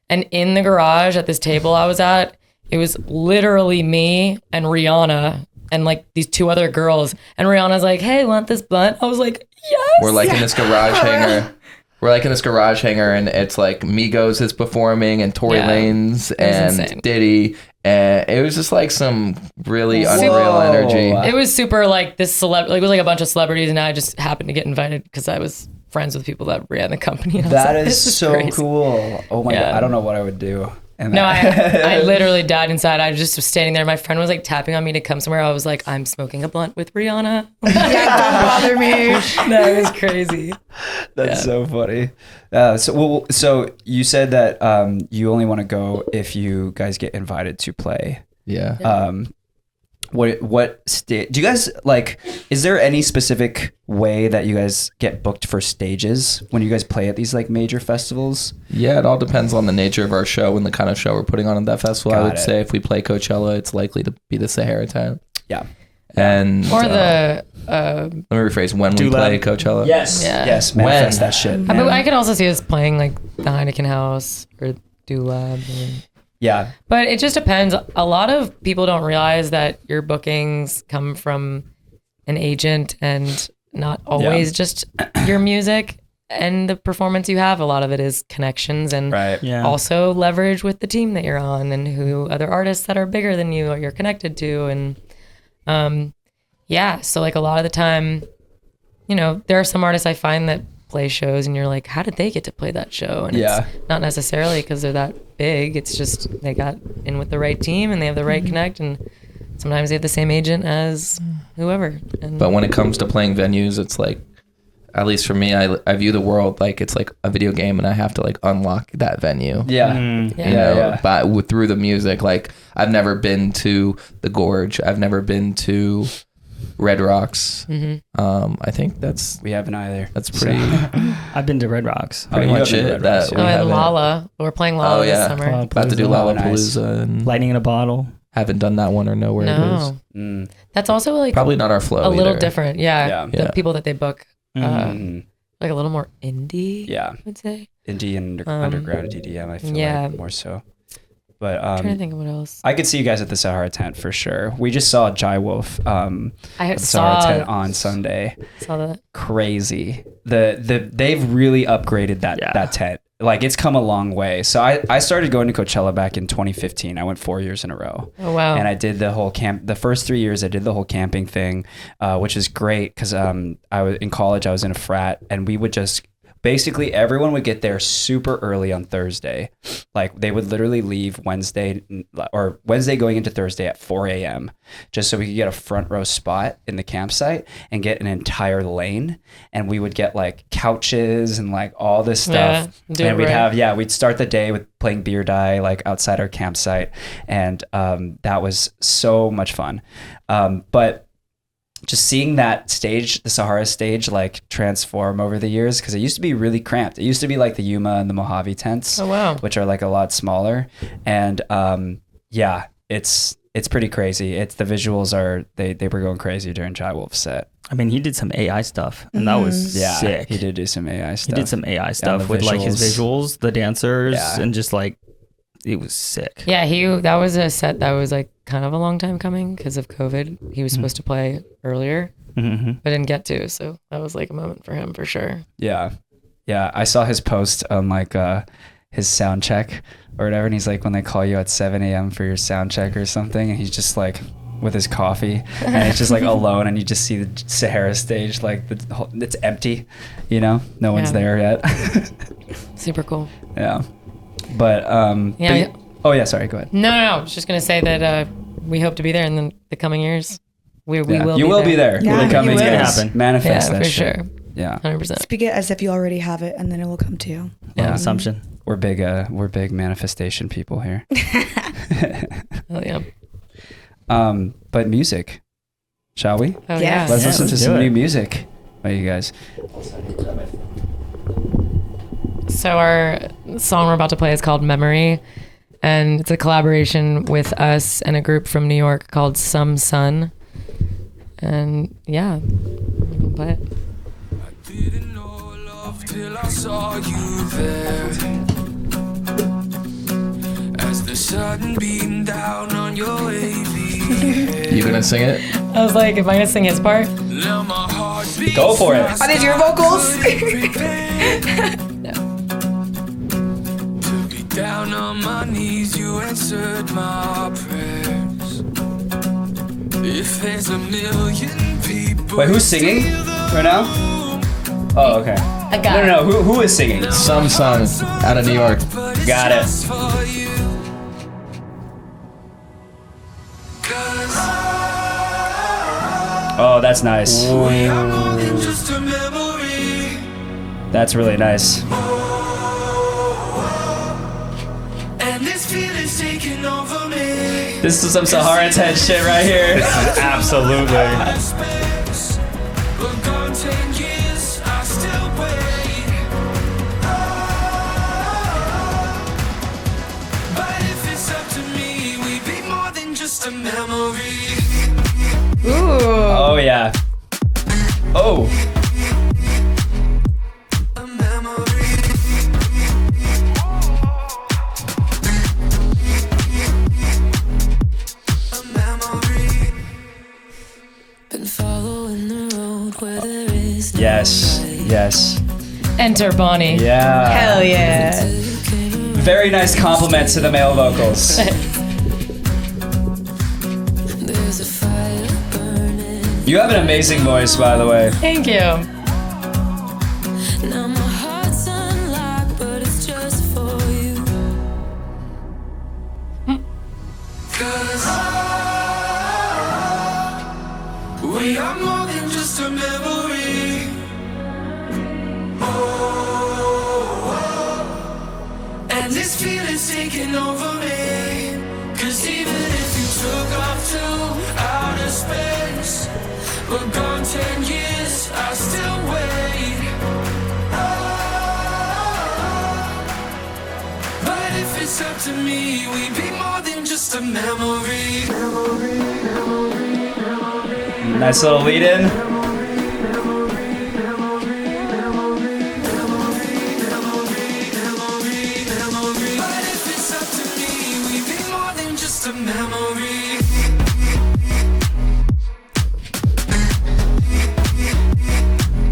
and in the garage at this table I was at, it was literally me and Rihanna and like these 2 other girls. And Rihanna's like, hey, want this blunt? I was like, yes. We're like in this garage hangar. We're like in this garage hangar, and it's like Migos is performing, and Tory Yeah. Lanez was and insane. Diddy, and it was just like some really Whoa. unreal energy. It was super like this it was like a bunch of celebrities, and I just happened to get invited because I was friends with people that ran the company. And I was That like, is this so crazy. cool. Oh my Yeah. God. I don't know what I would do. And No, I literally died inside. I just was standing there. My friend was like tapping on me to come somewhere. I was like, I'm smoking a blunt with Rihanna. Yeah, don't bother me. No, it was crazy. That's so funny. So you said that you only want to go if you guys get invited to play. Yeah. What stage do you guys like? Is there any specific way that you guys get booked for stages when you guys play at these like major festivals? Yeah, it all depends on the nature of our show and the kind of show we're putting on at that festival. I Got would it. say if we play Coachella, it's likely to be the Sahara tent. Yeah. And Or the, let me rephrase, when we Do play Lab. Coachella. Yes. Yeah. Yes. Manifest When? that shit. I mean, I could also see us playing like the Heineken House or Dulab. Yeah. But it just depends. A lot of people don't realize that your bookings come from an agent and not always just your music. and the performance you have, a lot of it is connections and also leverage with the team that you're on and who other artists that are bigger than you or you're connected to. And so like a lot of the time, you know, there are some artists I find that play shows and you're like, how did they get to play that show? And it's not necessarily because they're that big. It's just they got in with the right team and they have the right connect, and sometimes they have the same agent as whoever. But when it comes to playing venues, it's like, at least for me, I view the world like it's like a video game, and I have to like unlock that venue. But through the music, like I've never been to the Gorge. I've never been to Red Rocks. I think we haven't either. That's pretty. I've been to Red Rocks. Pretty much it. And Lala. We're playing Lala this summer. About to do Lollapalooza and Lightning in a Bottle. Haven't done that one or know where it is. That's also like probably not our flow. A little different. The people that they book. Like a little more indie. I would say indie and underground EDM. I feel like more so. But I'm trying to think of what else. I could see you guys at the Sahara tent for sure. We just saw Jai Wolf at the Sahara tent on Sunday. Saw that. Crazy. They've really upgraded that tent. Like it's come a long way. So I started going to Coachella back in 2015. I went 4 years in a row. Oh wow! And I did the whole the first 3 years I did the whole camping thing, which is great because I was in college. I was in a frat, and we would just basically everyone would get there super early on Thursday. Like they would literally leave Wednesday going into Thursday at 4 a.m. just so we could get a front row spot in the campsite and get an entire lane. And we would get like couches and like all this stuff. And we'd start the day with playing beer die like outside our campsite. And that was so much fun. But just seeing that stage, the Sahara stage, like transform over the years, because it used to be really cramped. It used to be like the Yuma and the Mojave tents, which are like a lot smaller. And it's pretty crazy. The visuals are, they were going crazy during Jai Wolf's set. I mean, he did some AI stuff, and that was sick. He did do some AI stuff. He did some AI stuff with like his visuals, the dancers, and just like, it was sick. Yeah, that was a set that was like kind of a long time coming because of COVID. He was supposed to play earlier, but didn't get to. So that was like a moment for him for sure. Yeah. I saw his post on like his sound check or whatever, and he's like, when they call you at 7 a.m. for your sound check or something, and he's just like with his coffee, and it's just like alone, and you just see the Sahara stage, like it's empty, you know, no one's there yet. Super cool. Yeah. But sorry, go ahead. No, I was just gonna say that we hope to be there in the coming years. We will. You will be there. Yeah, in the coming it's gonna years. happen. Manifest that for shit. sure. Yeah, 100%. Speak it as if you already have it, and then it will come to you. Assumption. We're big manifestation people here. Oh yeah. But music, shall we? Oh Yes. Let's listen to some do it. new music by you guys. So our song we're about to play is called Memory, and it's a collaboration with us and a group from New York called Some Sun. And yeah, we can play it. I didn't know love till I saw you there. As the sun beamed down on your wavy hair. You gonna sing it? I was like, if I gonna sing his part? Now my heart beats Go for it. Are these your vocals? To be down on my knees, you answered my prayers. If there's a million people. Wait, who's singing right now? Oh, okay. I got No. Who is singing? Some Sun out of New York. Got it. Oh, that's nice. That's really nice. This is some Sahara tent shit right here. Absolutely. Ooh. Oh yeah. Oh. Been following the road where there is no Yes. way. Yes. Enter Bonnie. Yeah. Hell yeah. Very nice compliment to the male vocals. You have an amazing voice, by the way. Thank you. Now my heart's unlocked, but it's just for you. 'Cause we are more than just a memory. And this feeling's taking over me. 'Cause even if you took off to outer space, we're gone 10 years, I still wait. But if it's up to me, we'd be more than just a memory. Nice little lead in. But if it's up to me, we'd be more than just a memory.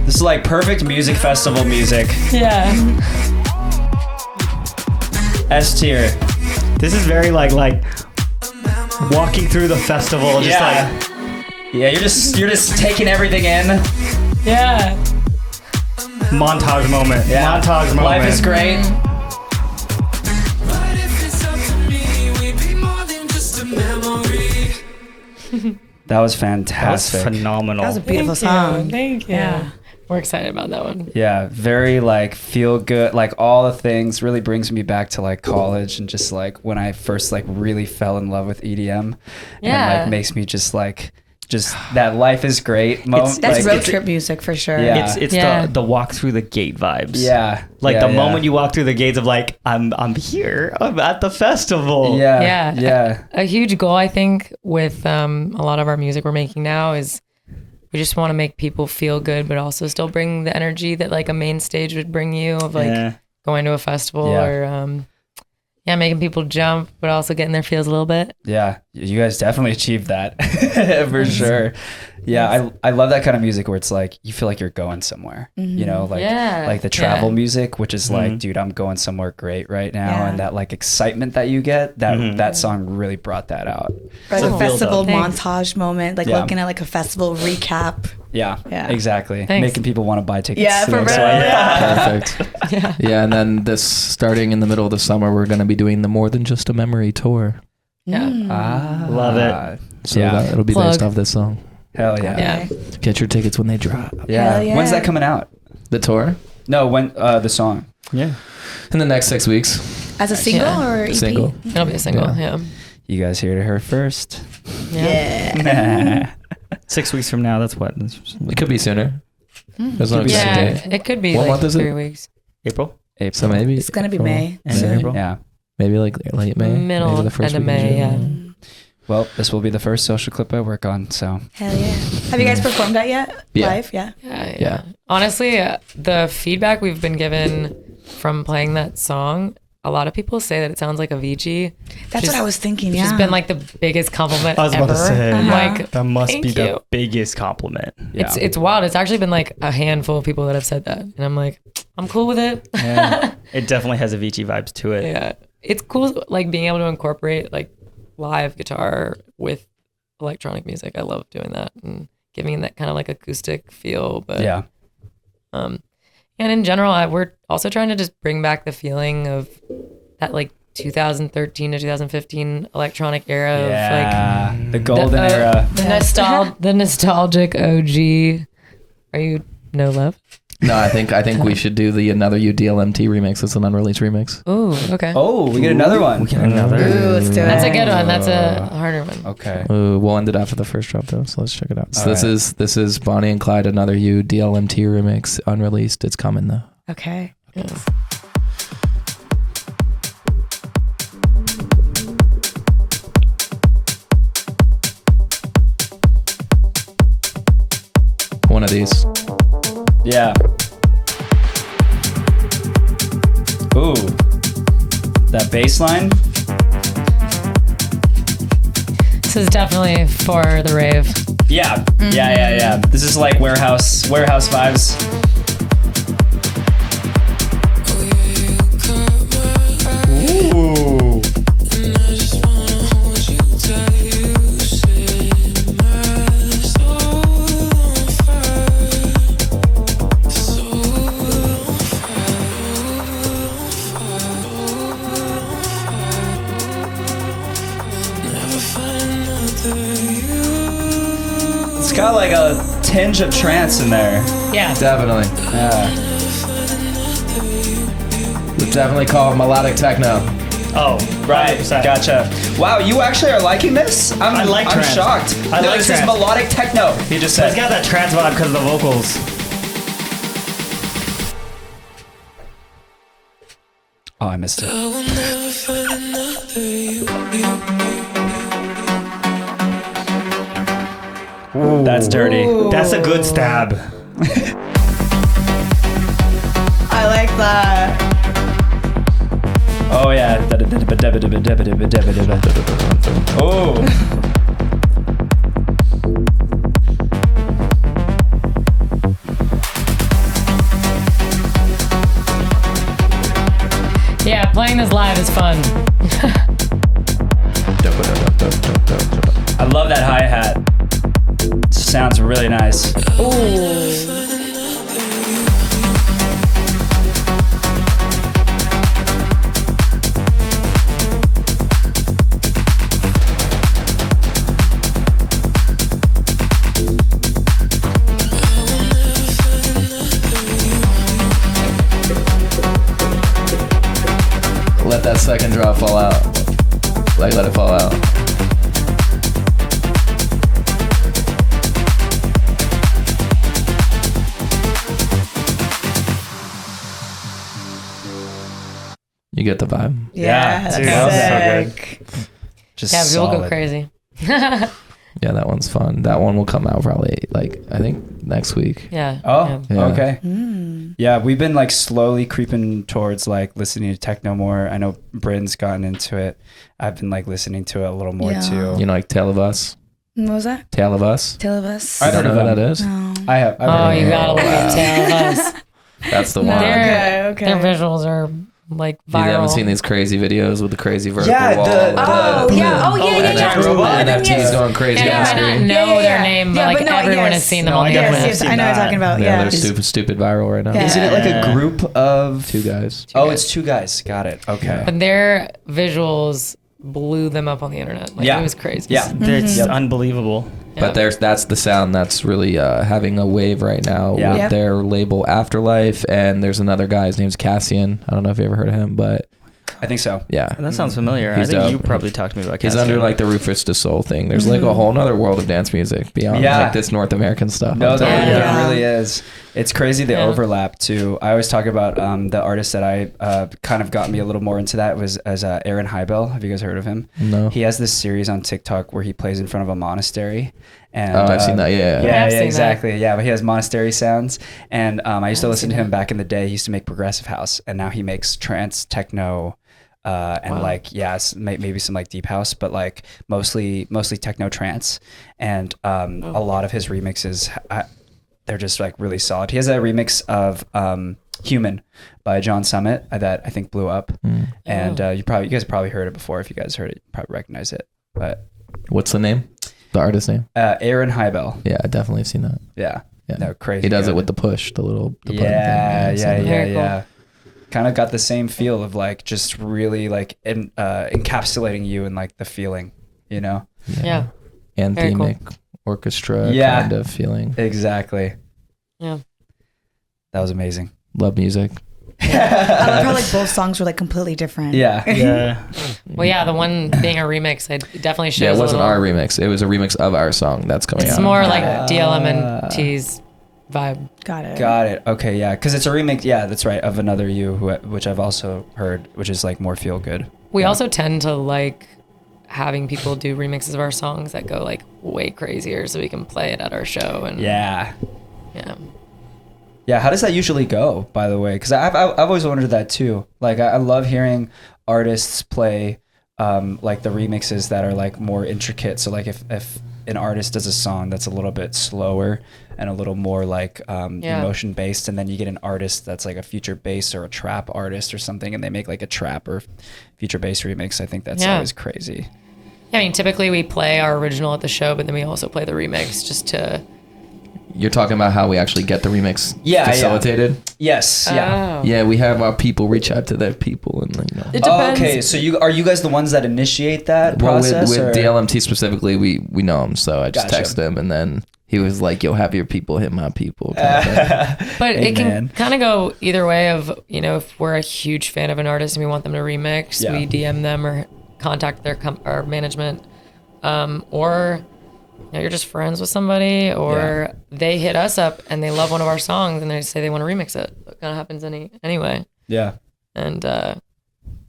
This is like perfect music festival music. Yeah. S tier. This is very like walking through the festival, just Yeah, you're just taking everything in. Yeah. montage moment. Yeah. Montage moment. Life is great. But if it's up to me, we'd be more than just a memory. That was That was fantastic. phenomenal. That was a beautiful song. Thank you. Yeah. We're excited about that one. Yeah, very like feel good, like all the things really brings me back to like college and just like when I first like really fell in love with EDM. Yeah. And like makes me just that life is great moment. That's like, road trip music for sure. Yeah. It's Yeah. the walk through the gate vibes. Yeah. Like yeah, the moment you walk through the gates of like, I'm here. I'm at the festival. Yeah. Yeah. Yeah. A huge goal, I think, with a lot of our music we're making now is we just want to make people feel good, but also still bring the energy that like a main stage would bring you of like going to a festival or making people jump, but also getting their feels a little bit. Yeah, you guys definitely achieved that for sure. Yeah, I love that kind of music where it's like you feel like you're going somewhere. You know, like like the travel music, which is like, dude, I'm going somewhere great right now, Yeah. and that like excitement that you get. That song really brought that out. Or like Cool. a festival Thanks. montage moment, like Yeah. looking at like a festival recap. Yeah, Yeah. exactly. Thanks. Making people want to buy tickets. Yeah, to for the next real. one. Yeah. Perfect. Yeah, and then this starting in the middle of the summer, we're going to be doing the More Than Just a Memory tour. Yeah. Ah, Love it. So Yeah. it'll be Plug. based off this song. Hell yeah. Yeah. Get your tickets when they drop. Yeah. Hell yeah. When's that coming out? The tour No, when the song. Yeah. in the next 6 weeks. As a single Yeah. or EP? Single. It'll be a single. Yeah. You guys heard it here first. Yeah. 6 weeks from now, that's what? It could be sooner. There's no Could be exact Yeah. date. It could be What like month is it? 3 weeks. April? So maybe It's gonna be May. End of soon. April? Yeah. maybe like late May. Middle, maybe the first end of week in May, June. yeah. Well, this will be the first social clip I work on, so. Hell yeah. Have you guys performed that yet? Yeah. Live? Yeah. Yeah. Honestly, the feedback we've been given from playing that song, a lot of people say that it sounds like Avicii. That's what I was thinking. Yeah. It's been like the biggest compliment I was ever. about to say. I'm like, That must thank be the you. biggest compliment. Yeah. It's wild. It's actually been like a handful of people that have said that, and I'm like, I'm cool with it. Yeah. It definitely has Avicii vibes to it. Yeah, it's cool. Like being able to incorporate like live guitar with electronic music. I love doing that and giving it that kind of like acoustic feel. But Yeah. and in general, we're also trying to just bring back the feeling of that like 2013 to 2015 electronic era of Yeah. like The golden era. the nostalgic OG. Are you No Love? No, I think we should do the Another You DLMT remix. It's an unreleased remix. Ooh, okay. Oh, we get another one. We get another. Ooh, let's do it. That's a good one. That's a harder one. Okay. We'll end it after the first drop though, so let's check it out. So All this is Bonnie and Clyde, Another You DLMT remix, unreleased. It's coming though. Okay. One of these. Yeah. Ooh. That bass line. This is definitely for the rave. Yeah. Yeah. This is like warehouse vibes. It's got like a tinge of trance in there. Yeah. Definitely. Yeah. We definitely call it melodic techno. Oh, Right, 100%. gotcha. Wow, you actually are liking this? I like I'm trance. shocked. I like this is trance. melodic techno. He just It's said. got that trance vibe because of the vocals. Oh, I missed it. That's dirty. That's a good stab. I like that. Oh yeah. Oh. Yeah, playing this live is fun. I love that hi-hat. Sounds really nice. Let that second drop fall out. Like, let it fall out. You get the vibe. Yeah, that's dude, that was so sick. Just Yeah, people go solid. crazy. Yeah, that one's fun. That one will come out probably, like, I think next week. Yeah. Oh, Yeah. okay. Mm. Yeah, we've been like slowly creeping towards like listening to techno more. I know Bryn's gotten into it. I've been like listening to it a little more Yeah. too. You know, like Tale of Us? What was that? Tale of Us? Tale of Us? I You don't know heard who of that them. is? No. I have. I've Oh, heard you of gotta look at Tale of Us. That's the No. one. Okay, okay. Their visuals are like You viral. haven't seen these crazy videos with the crazy vertical Yeah, wall. the- Oh, yeah. Oh, yeah, yeah, and yeah. that robot Yeah, NFTs yes. going crazy Yeah, on I the might not screen. know Yeah, yeah, their yeah. name, but Yeah, like but no, everyone yes. has seen them No, on I the definitely internet. Yes, have I know what you're seen talking about. Yeah, Yeah. they're stupid viral right now. Yeah. Isn't it like a group of Two guys. Oh, it's two guys. Got it. Okay. But their visuals blew them up on the internet. Like, Yeah. It was crazy. Yeah. It's Yep. unbelievable. Yeah. But that's the sound that's really having a wave right now Yeah. with Yep. their label Afterlife. And there's another guy, his name's Cassian. I don't know if you ever heard of him, but I think so. yeah. That sounds familiar. He's I think dope. you probably talked to me about He's Cassian. under like the Rufus to Soul thing. There's like a whole nother world of dance music beyond Yeah. like this North American stuff. No, I'm there, telling you. Yeah. there really is. It's crazy the Yeah. overlap too. I always talk about the artist that I kind of got me a little more into that was as Aaron Heibel. Have you guys heard of him? No. He has this series on TikTok where he plays in front of a monastery. And, Oh, I've seen that. Yeah. Yeah, I've seen that. exactly. Yeah, but he has monastery sounds. And I used to listen to him back in the day. He used to make progressive house, and now he makes trance, techno, and Wow. like maybe some like deep house, but like mostly techno trance. And a lot of his remixes, they're just like really solid. He has a remix of "Human" by John Summit that I think blew up, and you guys probably heard it before. If you guys heard it, you probably recognize it. But What's the name? The artist name? Aaron Heibel, Yeah, I definitely have seen that. yeah, Yeah. no crazy. He does good. it with the push, the little the button thing. Yeah, I've seen yeah, it. yeah, Very cool. yeah. Kind of got the same feel of like just really like encapsulating you in like the feeling, you know? Yeah. Very cool. Anthemic orchestra Yeah. kind of feeling. Exactly. Yeah. That was amazing. Love music. I love how like both songs were like completely different. Yeah. Yeah. Well, yeah, the one being a remix, it definitely shows. Yeah, it a wasn't little- our remix. It was a remix of our song that's coming It's out. more like DLMT's vibe. Got it. Got it. Okay, yeah. Because it's a remake, yeah, that's right, of Another You, which I've also heard, which is like more feel good. We Yeah. also tend to like having people do remixes of our songs that go like way crazier so we can play it at our show. And Yeah. yeah. Yeah, how does that usually go, by the way? Because I've always wondered that too. Like, I love hearing artists play like the remixes that are like more intricate. So like if an artist does a song that's a little bit slower and a little more like emotion based, and then you get an artist that's like a future bass or a trap artist or something, and they make like a trap or future bass remix, I think that's always crazy. Yeah, I mean, typically we play our original at the show, but then we also play the remix just to. You're talking about how we actually get the remix Yeah, facilitated? Yes, yeah. Oh. Yeah, we have our people reach out to their people and like, you know. It Oh, depends. okay, so are you guys the ones that initiate that Well, process? with or? DLMT specifically, we know him, so I just Gotcha. text him and then he was like, "Yo, have your people hit my people." But it can kind of go either way of, if we're a huge fan of an artist and we want them to remix, we DM them or contact our management, or you're just friends with somebody, or they hit us up and they love one of our songs and they say they want to remix it. It kind of happens anyway. Yeah. And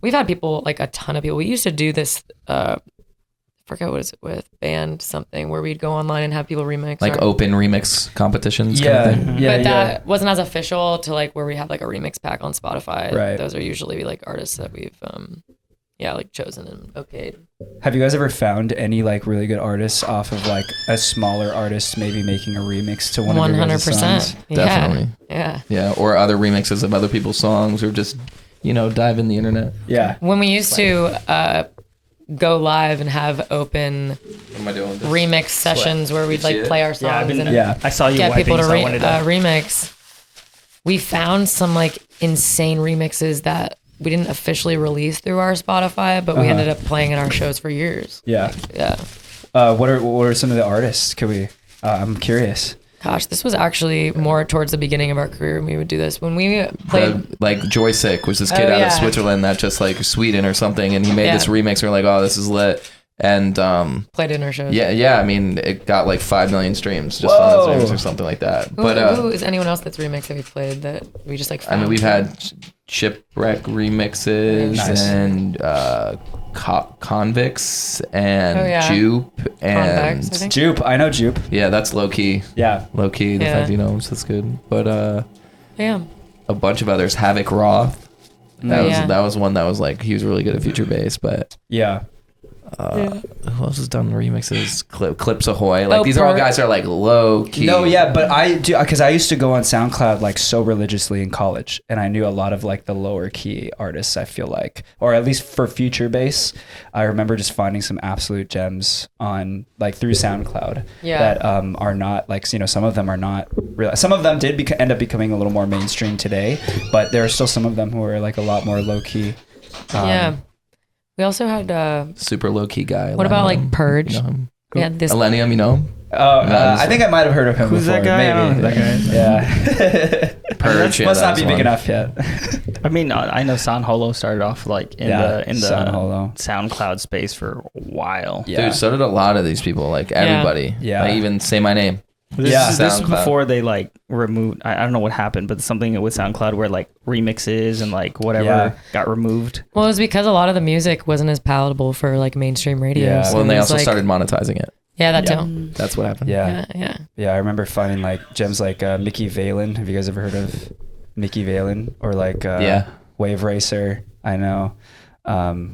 we've had people, like a ton of people. We used to do this, I forget what is it with, band something, where we'd go online and have people remix. Like open remix competitions kind of thing. Yeah. But that wasn't as official to like where we have like a remix pack on Spotify. Right. Those are usually like artists that we've like chosen and okayed. Have you guys ever found any like really good artists off of like a smaller artist maybe making a remix to one of your guys' songs? 100%. Definitely. Yeah. Or other remixes of other people's songs, or just dive in the internet. Yeah. When we used to go live and have open remix sessions where we'd like play our songs I saw you get people to so I wanted remix, we found some like insane remixes that we didn't officially release through our Spotify, but we ended up playing in our shows for years. Yeah. What are some of the artists? Could we? I'm curious. Gosh, this was actually more towards the beginning of our career when we would do this. When we played, like Joysick was this kid out of Switzerland that just like Sweden or something, and he made this remix. We're like, oh, this is lit. And played in our shows. Yeah. I mean, it got like 5 million streams just on his remix or something like that. Who is anyone else that's remixed that we played that we just like found? I mean, we've had Shipwreck remixes and Convicts and Jupe and Jupe. I know Jupe. Yeah, that's low key. Yeah, low key. The fact that's good. But a bunch of others. Havoc Roth. That was one that was like he was really good at future bass, but who else has done remixes? Clips Ahoy. Like these are all guys that are like low key. No, yeah, but I do because I used to go on SoundCloud like so religiously in college, and I knew a lot of like the lower key artists. I feel like, or at least for future bass, I remember just finding some absolute gems on like through SoundCloud that are not like some of them are not real. Some of them did end up becoming a little more mainstream today, but there are still some of them who are like a lot more low key. We also had super low key guy. What about like Purge? We had this Millennium, I think I might have heard of him. Who's before. that guy? Maybe that guy. Yeah. Purge. Must not be big enough yet. I mean, I know San Holo started off like in the SoundCloud space for a while. Yeah. Dude, so did a lot of these people. Like everybody. Yeah. Like even Say My Name. This is before they like removed. I don't know what happened, but something with SoundCloud where like remixes and like whatever got removed. Well, it was because a lot of the music wasn't as palatable for like mainstream radio. Yeah. So well, and they also started monetizing it. Yeah, that too. That's what happened. Yeah. I remember finding like gems like Mickey Valen. Have you guys ever heard of Mickey Valen? Or like Wave Racer? I know.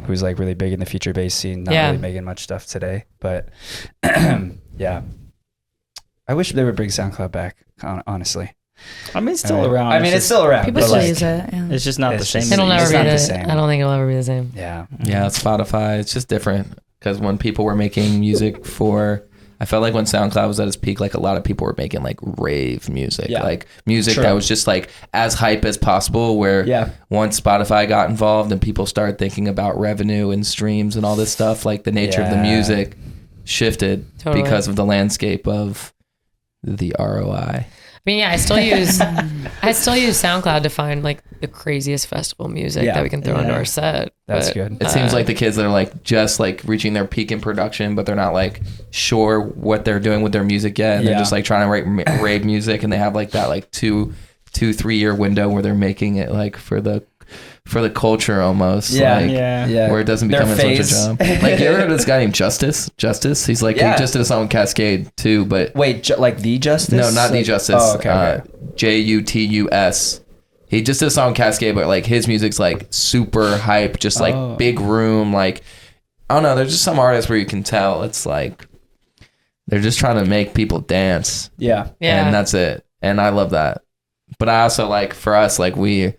Who's like really big in the future bass scene. Not really making much stuff today, but yeah. I wish they would bring SoundCloud back, honestly. I mean, it's still around. I mean, it's still around. People still use it. Yeah. It's just not the same. It'll never be the same. I don't think it'll ever be the same. Yeah. Yeah, it's Spotify. It's just different. Because when people were making music I felt like when SoundCloud was at its peak, like a lot of people were making like rave music. Yeah. Like music that was just like as hype as possible, where once Spotify got involved and people started thinking about revenue and streams and all this stuff, like the nature of the music shifted because of the landscape of the ROI. I mean, I still use SoundCloud to find like the craziest festival music that we can throw into our set. That's good. It seems like the kids that are like just like reaching their peak in production, but they're not like sure what they're doing with their music yet. And they're just like trying to write rave music, and they have like that like 2-3 year window where they're making it like for the culture almost. Where it doesn't become as much a job. Like, you ever heard of this guy named Justice? He's like, he just did a song with Cascade too, but... Wait, like The Justice? No, not The Justice. Oh, okay. Jutus. He just did a song with Cascade, but like his music's like super hype, just like big room, like... I don't know, there's just some artists where you can tell it's like... They're just trying to make people dance. Yeah. And that's it. And I love that. But I also like, for us, like we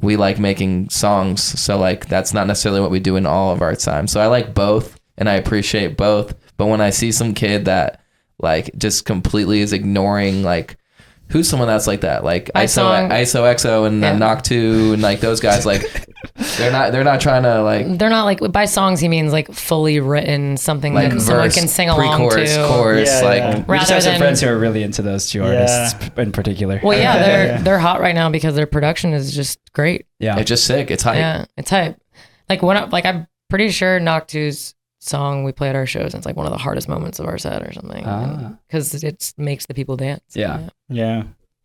like making songs, so like that's not necessarily what we do in all of our time. So I like both and I appreciate both, but when I see some kid that like just completely is ignoring like who's someone that's like that? Like iSong. ISO and Knock 2 and like those guys, like they're not trying to like. They're not like, by songs he means like fully written, something like that someone can sing along pre-chorus, to. chorus, Yeah, like yeah. We just have some friends who are really into those two artists in particular. Well, yeah, they're hot right now because their production is just great. Yeah, it's just sick. It's hype. Yeah, it's hype. Like I'm pretty sure Knock 2's song we play at our shows, it's like one of the hardest moments of our set or something, because it makes the people dance. Yeah.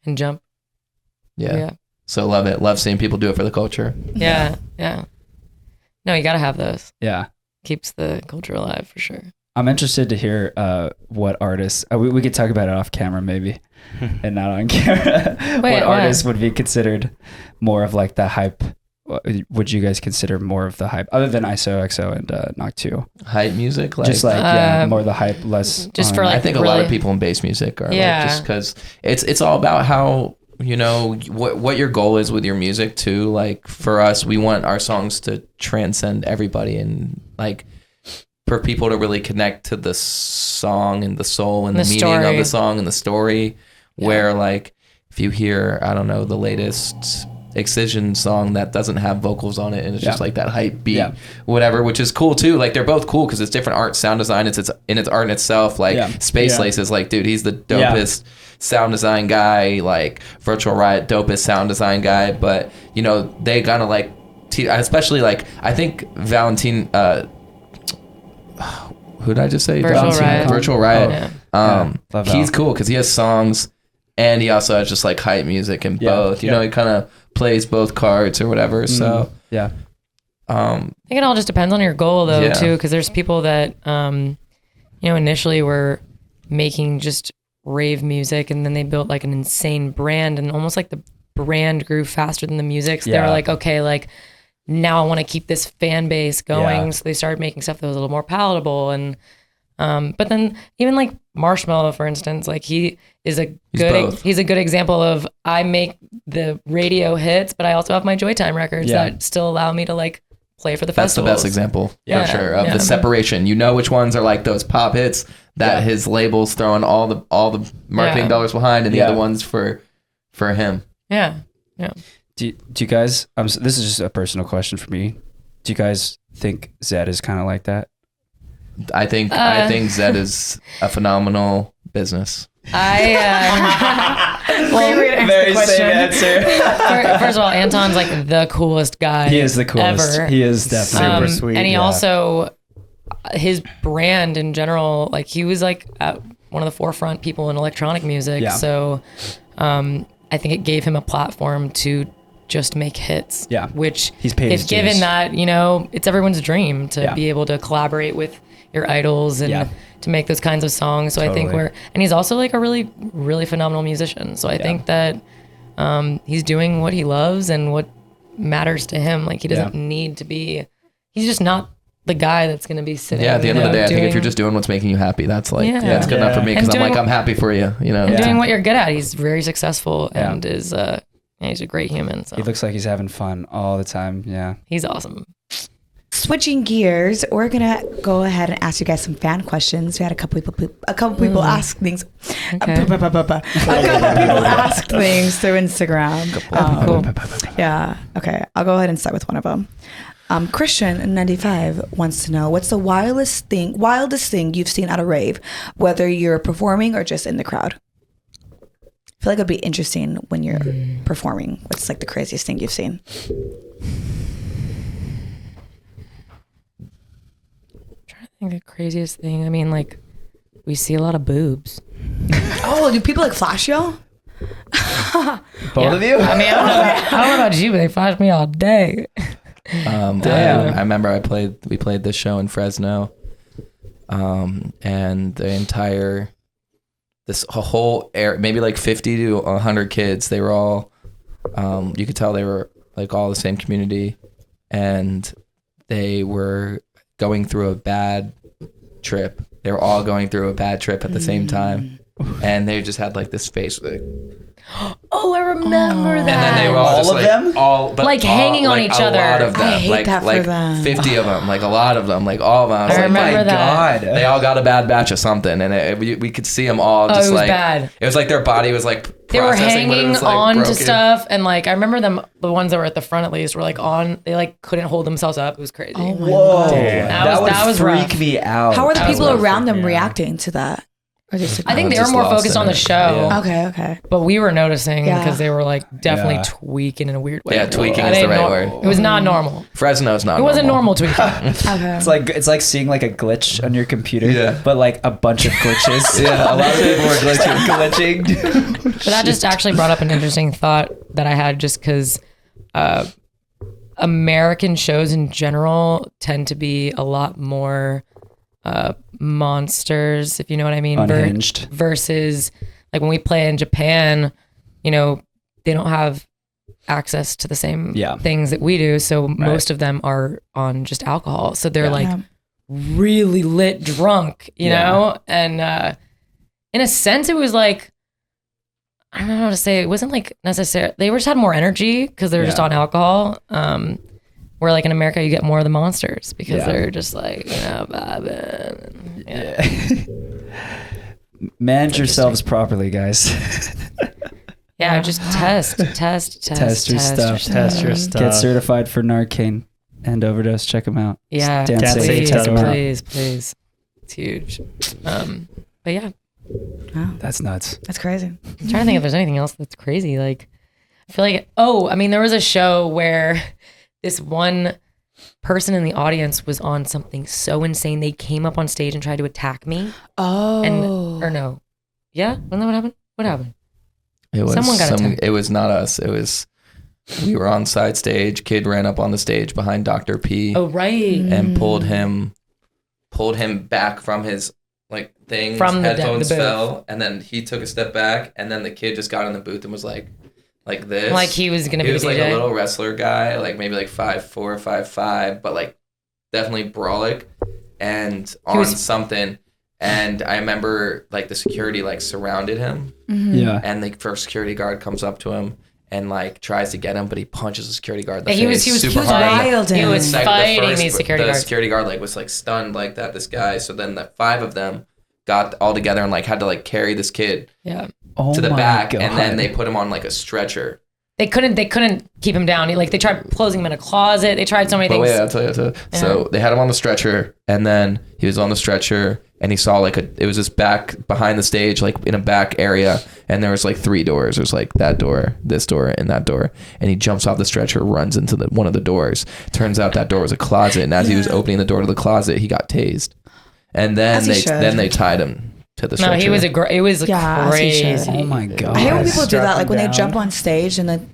And jump. Yeah. So love it. Love seeing people do it for the culture. Yeah. No, you gotta have those. Yeah, Keeps the culture alive for sure. I'm interested to hear what artists we could talk about it off camera maybe and not on camera. What artists would be considered more of like the hype? Would you guys consider more of the hype other than ISO and Knock 2? Hype music, like Just like more of the hype, less. Just for like I think a lot of people in bass music are like, just because it's all about how, you know, what your goal is with your music too. Like for us, we want our songs to transcend everybody and like for people to really connect to the song and the soul and the meaning of the song and the story. Where like if you hear, I don't know, the latest Excision song that doesn't have vocals on it and it's just like that hype beat, whatever, which is cool too. Like they're both cool because it's different art, sound design. It's in its art in itself. Like Space Lace is like, dude, he's the dopest sound design guy. Like Virtual Riot, dopest sound design guy. But you know they gotta like, especially like I think Valentine. Who did I just say? Virtual Riot. He's cool because he has songs and he also has just like hype music in both. You know, he kind of plays both cards or whatever. So I think it all just depends on your goal though too, because there's people that you know initially were making just rave music and then they built like an insane brand and almost like the brand grew faster than the music. So they were like, okay, like now I want to keep this fan base going. So they started making stuff that was a little more palatable and but then even like Marshmello, for instance, like he's a good example of I make the radio hits, but I also have my Joytime records that still allow me to like play for the festivals. That's the best example for sure of the separation. You know which ones are like those pop hits that his label's throwing all the marketing dollars behind, and the other ones for him. Yeah. Do you guys? This is just a personal question for me. Do you guys think Zed is kind of like that? I think Zed is a phenomenal business. Very same answer. First of all, Anton's like the coolest guy. He is the coolest. Ever. He is definitely super sweet. And he also, his brand in general, like he was like one of the forefront people in electronic music. Yeah. So I think it gave him a platform to just make hits. Yeah. Which he's paid his given dues. that, you know, it's everyone's dream to be able to collaborate with your idols and to make those kinds of songs. So I think and he's also like a really, really phenomenal musician. So I think that he's doing what he loves and what matters to him. Like he doesn't need to be, he's just not the guy that's going to be sitting. Yeah, at the end of the day, I think if you're just doing what's making you happy, that's like, that's good enough for me. Because I'm like, I'm happy for you, you know. And doing what you're good at. He's very successful and is, he's a great human. So. He looks like he's having fun all the time. Yeah. He's awesome. Switching gears, we're gonna go ahead and ask you guys some fan questions. We had a couple people ask things. Okay. A couple people asked things through Instagram. Cool. Yeah. Okay. I'll go ahead and start with one of them. Christian 95 wants to know what's the wildest thing you've seen at a rave, whether you're performing or just in the crowd. I feel like it'd be interesting when you're performing. What's like the craziest thing you've seen? The craziest thing, I mean, like we see a lot of boobs. Oh, do people like flash y'all? Both of you? I mean, I don't know about you, but they flash me all day. I remember we played this show in Fresno, and the entire this whole area, maybe like 50 to 100 kids, they were all you could tell they were like all the same community, and they were going through a bad trip. They were all going through a bad trip at the same time, and they just had like this face like, Oh, I remember that. And then they were all, just All of them? all, but Like, hanging on each other. A lot of them, I hate that for them. 50 of them, like a lot of them, like all of them. I was I like, remember that. God. they all got a bad batch of something, and we could see them all just it was like bad. It was like their body was like They were processing, but it hanging was, like, on to broken. stuff, and like I remember them, the ones that were at the front at least, were like on. They like couldn't hold themselves up. It was crazy. Oh my Whoa. God. That was freak rough. me out. How are the That was people rough. around them Yeah. reacting to that? Or just I think they were just more lost focused in on the it. show, Yeah. okay. but we were noticing Yeah. because they were like definitely Yeah. tweaking in a weird way. Yeah, tweaking I is the didn't right know- word. It was not normal. Fresno's not. It wasn't normal tweaking. Okay. It's like seeing like a glitch on your computer, Yeah. but like a bunch of glitches. Yeah, a lot of people were glitching. glitching. But that just actually brought up an interesting thought that I had, just because American shows in general tend to be a lot more monsters, if you know what I mean. Unhinged. Versus like when we play in Japan, you know, they don't have access to the same Yeah. things that we do. So most of them are on just alcohol. So they're like Yeah. really lit drunk, you Yeah. know? And in a sense, it was like, I don't know how to say it. It wasn't like necessary. They just had more energy because they were just Yeah. on alcohol. Where like in America, you get more of the monsters because Yeah. they're just like, you know, vibing. Yeah. Manage yourselves properly, guys. Yeah, just test Test your stuff. Test your stuff. Get certified for Narcan and overdose. Check them out. Yeah, Damn safe. please, Test 'em out. please. It's huge. But yeah, Wow. That's nuts. That's crazy. I'm trying to think if there's anything else that's crazy. Like, I feel like, I mean, there was a show where this one person in the audience was on something so insane. They came up on stage and tried to attack me. Oh. Or no. Yeah? Wasn't that what happened? What happened? It was Someone got attacked. It was not us. It was we were on side stage. Kid ran up on the stage behind Dr. P Oh, right. and pulled him back from his like thing. From his the headphones booth. fell, and then he took a step back, and then the kid just got in the booth and was like this. Like he was going to He be was the like DJ. a little wrestler guy, like maybe like 5'4", 5'5", but like definitely brawlic and on something. And I remember like the security like surrounded him, Yeah. and the first security guard comes up to him and like tries to get him, but he punches the security guard in the Yeah, face he was super wild. hard. He was Like, fighting these security the guards. security guard like was like stunned like that, this guy. So then the 5 of them got all together and like had to like carry this kid Yeah. Oh to the my back, God. and then they put him on like a stretcher. They couldn't keep him down. They tried closing him in a closet. They tried so many But things. wait, I'll tell you. So they had him on the stretcher, and then he was on the stretcher, and he saw like it was just back behind the stage, like in a back area, and there was like 3 doors. There's like that door, this door, and that door. And he jumps off the stretcher, runs into one of the doors. Turns out that door was a closet, and as he was opening the door to the closet, he got tased. And then As he should. they tied him to the stretcher. No, he was it was Yeah, as he crazy. should. Oh my God. I hate when people do Strap that, like him when they down. jump on stage, and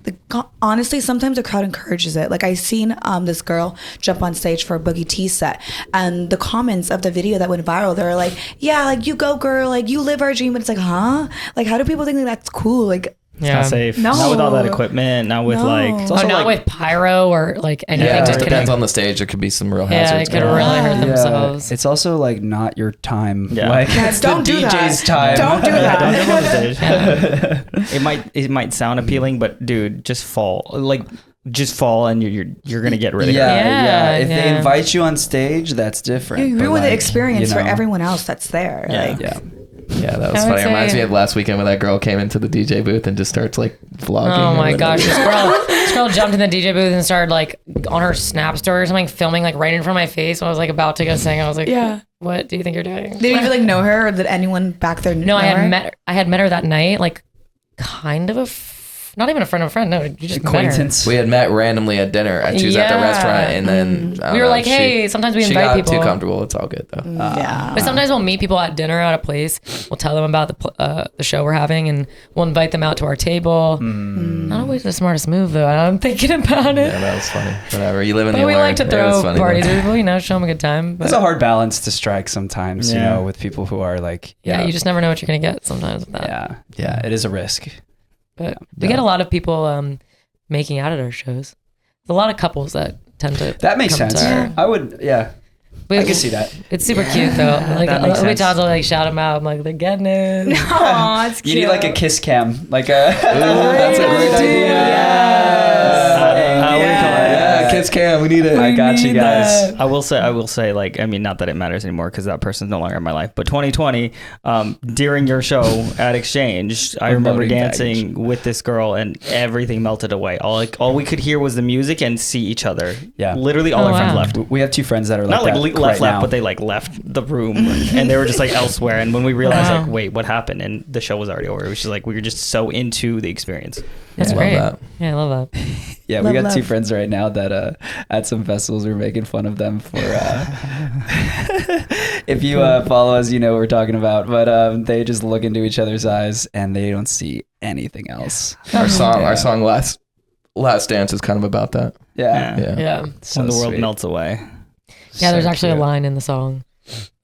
honestly, sometimes the crowd encourages it. Like I seen this girl jump on stage for a Boogie T set, and the comments of the video that went viral, they were like, "Yeah, like you go, girl, like you live our dream." But it's like, huh? Like, how do people think that that's cool? Like, It's not safe. No. Not with all that equipment. Not with No. like. It's also not like with pyro or like anything. Yeah, it that just could- depends on the stage. There could be some real Yeah, hazards. it could going on. really hurt themselves. It's also like not your time. Yeah. Like Yeah, it's don't the do that. DJ's time. Don't do Yeah, don't that. jump on the stage. It might sound appealing, but dude, just fall. Like just fall, and you're gonna get rid of it. Yeah. If they Yeah. invite you on stage, that's different. You But, ruin the like, experience you for know, everyone else that's there. Yeah. Like, Yeah. Yeah, that I was would funny. It reminds say- me of last weekend when that girl came into the DJ booth and just starts like vlogging. Oh or my whatever. gosh, this girl jumped in the DJ booth and started like on her Snap story or something, filming like right in front of my face when I was like about to go sing. I was like, Yeah. what do you think you're doing? Did you even like know her, or did anyone back there know No, I her? had met her that night, like kind of not even a friend of a friend. No, you just met her. Acquaintance. We had met randomly at dinner. She was at the Yeah. restaurant, and then I don't We were know, like, hey, sometimes we she invite got people. too comfortable. It's all good though. Yeah. But sometimes we'll meet people at dinner at a place. We'll tell them about the show we're having, and we'll invite them out to our table. Not always the smartest move, though. I'm thinking about it. Yeah, that was funny. Whatever. You live in But the we learn. like to It was throw funny, parties though. with people, you know, show them a good time. But It's a hard balance to strike sometimes, you Yeah. know, with people who are like, yeah, you just never know what you're gonna get sometimes with that. yeah, it is a risk. But we get a lot of people making out at our shows. There's a lot of couples that tend to. That makes come to sense. our- I would, yeah. I can see that. It's super cute though. Like That makes we sense. talk to like shout them out. I'm like, they're getting it. Aw, it's You cute. need like a kiss cam, like a. That's a great idea. Yeah, kids cam. We need it. I got you guys. I will say, like, I mean, not that it matters anymore because that person's no longer in my life. But 2020, during your show at Exchange, I remember Melodic dancing with this girl, and everything melted away. All we could hear was the music and see each other. Yeah. Literally, all Oh, our friends wow. left. We have two friends that are like Not like that left, right now. but they like left the room and they were just like elsewhere. And when we realized, Wow. like, wait, what happened? And the show was already over. It was just like we were just so into the experience. That's Yeah, great. love that. Yeah, I love that. Yeah, Love, we got two love. friends right now that at some festivals we're making fun of them for. If you follow us, you know what we're talking about. But they just look into each other's eyes and they don't see anything else. Our song, Yeah. Last Dance is kind of about that. Yeah. Yeah. Yeah. So when the world sweet. melts away. Yeah, there's So actually cute. a line in the song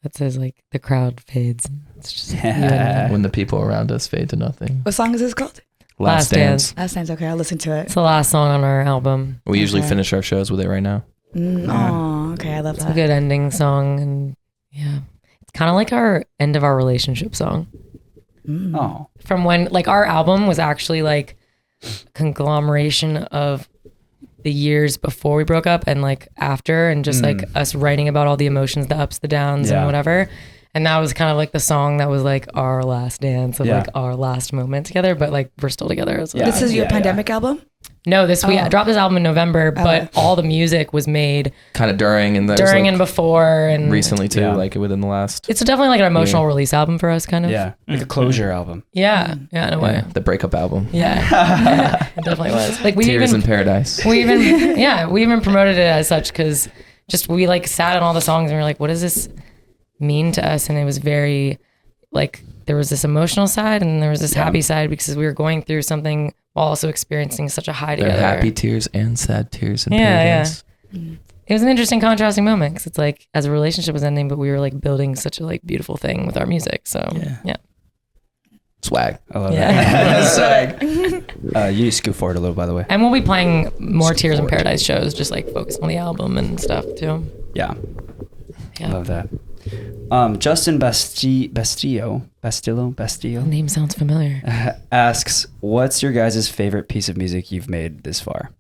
that says like the crowd fades. It's just you and Yeah. When the people around us fade to nothing. What song is this called? Last Dance. Last Dance. Okay, I'll listen to it. It's the last song on our album. We usually Okay. finish our shows with it right now. Oh, okay. I love It's a that. good ending song, and yeah, it's kind of like our end of our relationship song. Oh. From when like our album was actually like conglomeration of the years before we broke up and like after, and just like us writing about all the emotions, the ups, the downs, Yeah. and whatever. And that was kind of like the song that was like our last dance of Yeah. like our last moment together, but like we're still together. As well. Yeah. This is your pandemic album? No, we Oh. dropped this album in November, but Okay. all the music was made Kind of during and there's during like and before, and recently too, Yeah. like within the last it's definitely like an emotional release album for us, kind of. Yeah. Like a closure album. Yeah, in a way. the breakup album. Yeah, it definitely was. Like we Tears even in Paradise. we even promoted it as such because just we like sat on all the songs and we were like, what does this mean to us? And it was very like there was this emotional side and there was this happy side because we were going through something while also experiencing such a high They're together. happy tears and sad tears in Yeah, Paradise. It was an interesting contrasting moment because it's like as a relationship was ending, but we were like building such a like beautiful thing with our music. So yeah. Swag. I love Yeah. that. You need to scoot forward a little, by the way. And we'll be playing more Tears in Paradise shows, just like focus on the album and stuff too. Yeah. Yeah. Love that. Justin Bastillo The name sounds familiar. asks, what's your guys' favorite piece of music you've made this far?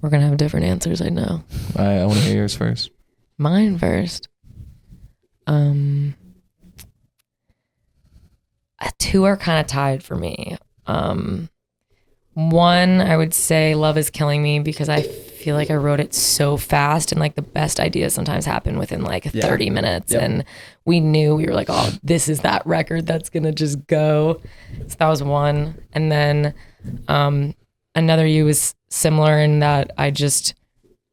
We're gonna have different answers, I know. I want to hear yours first. Mine first. Two are kind of tied for me. One, I would say Love Is Killing Me because I feel like I wrote it so fast and like the best ideas sometimes happen within like 30 minutes. Yep. And we were like, oh, this is that record that's going to just go. So that was one. And then Another You was similar in that I just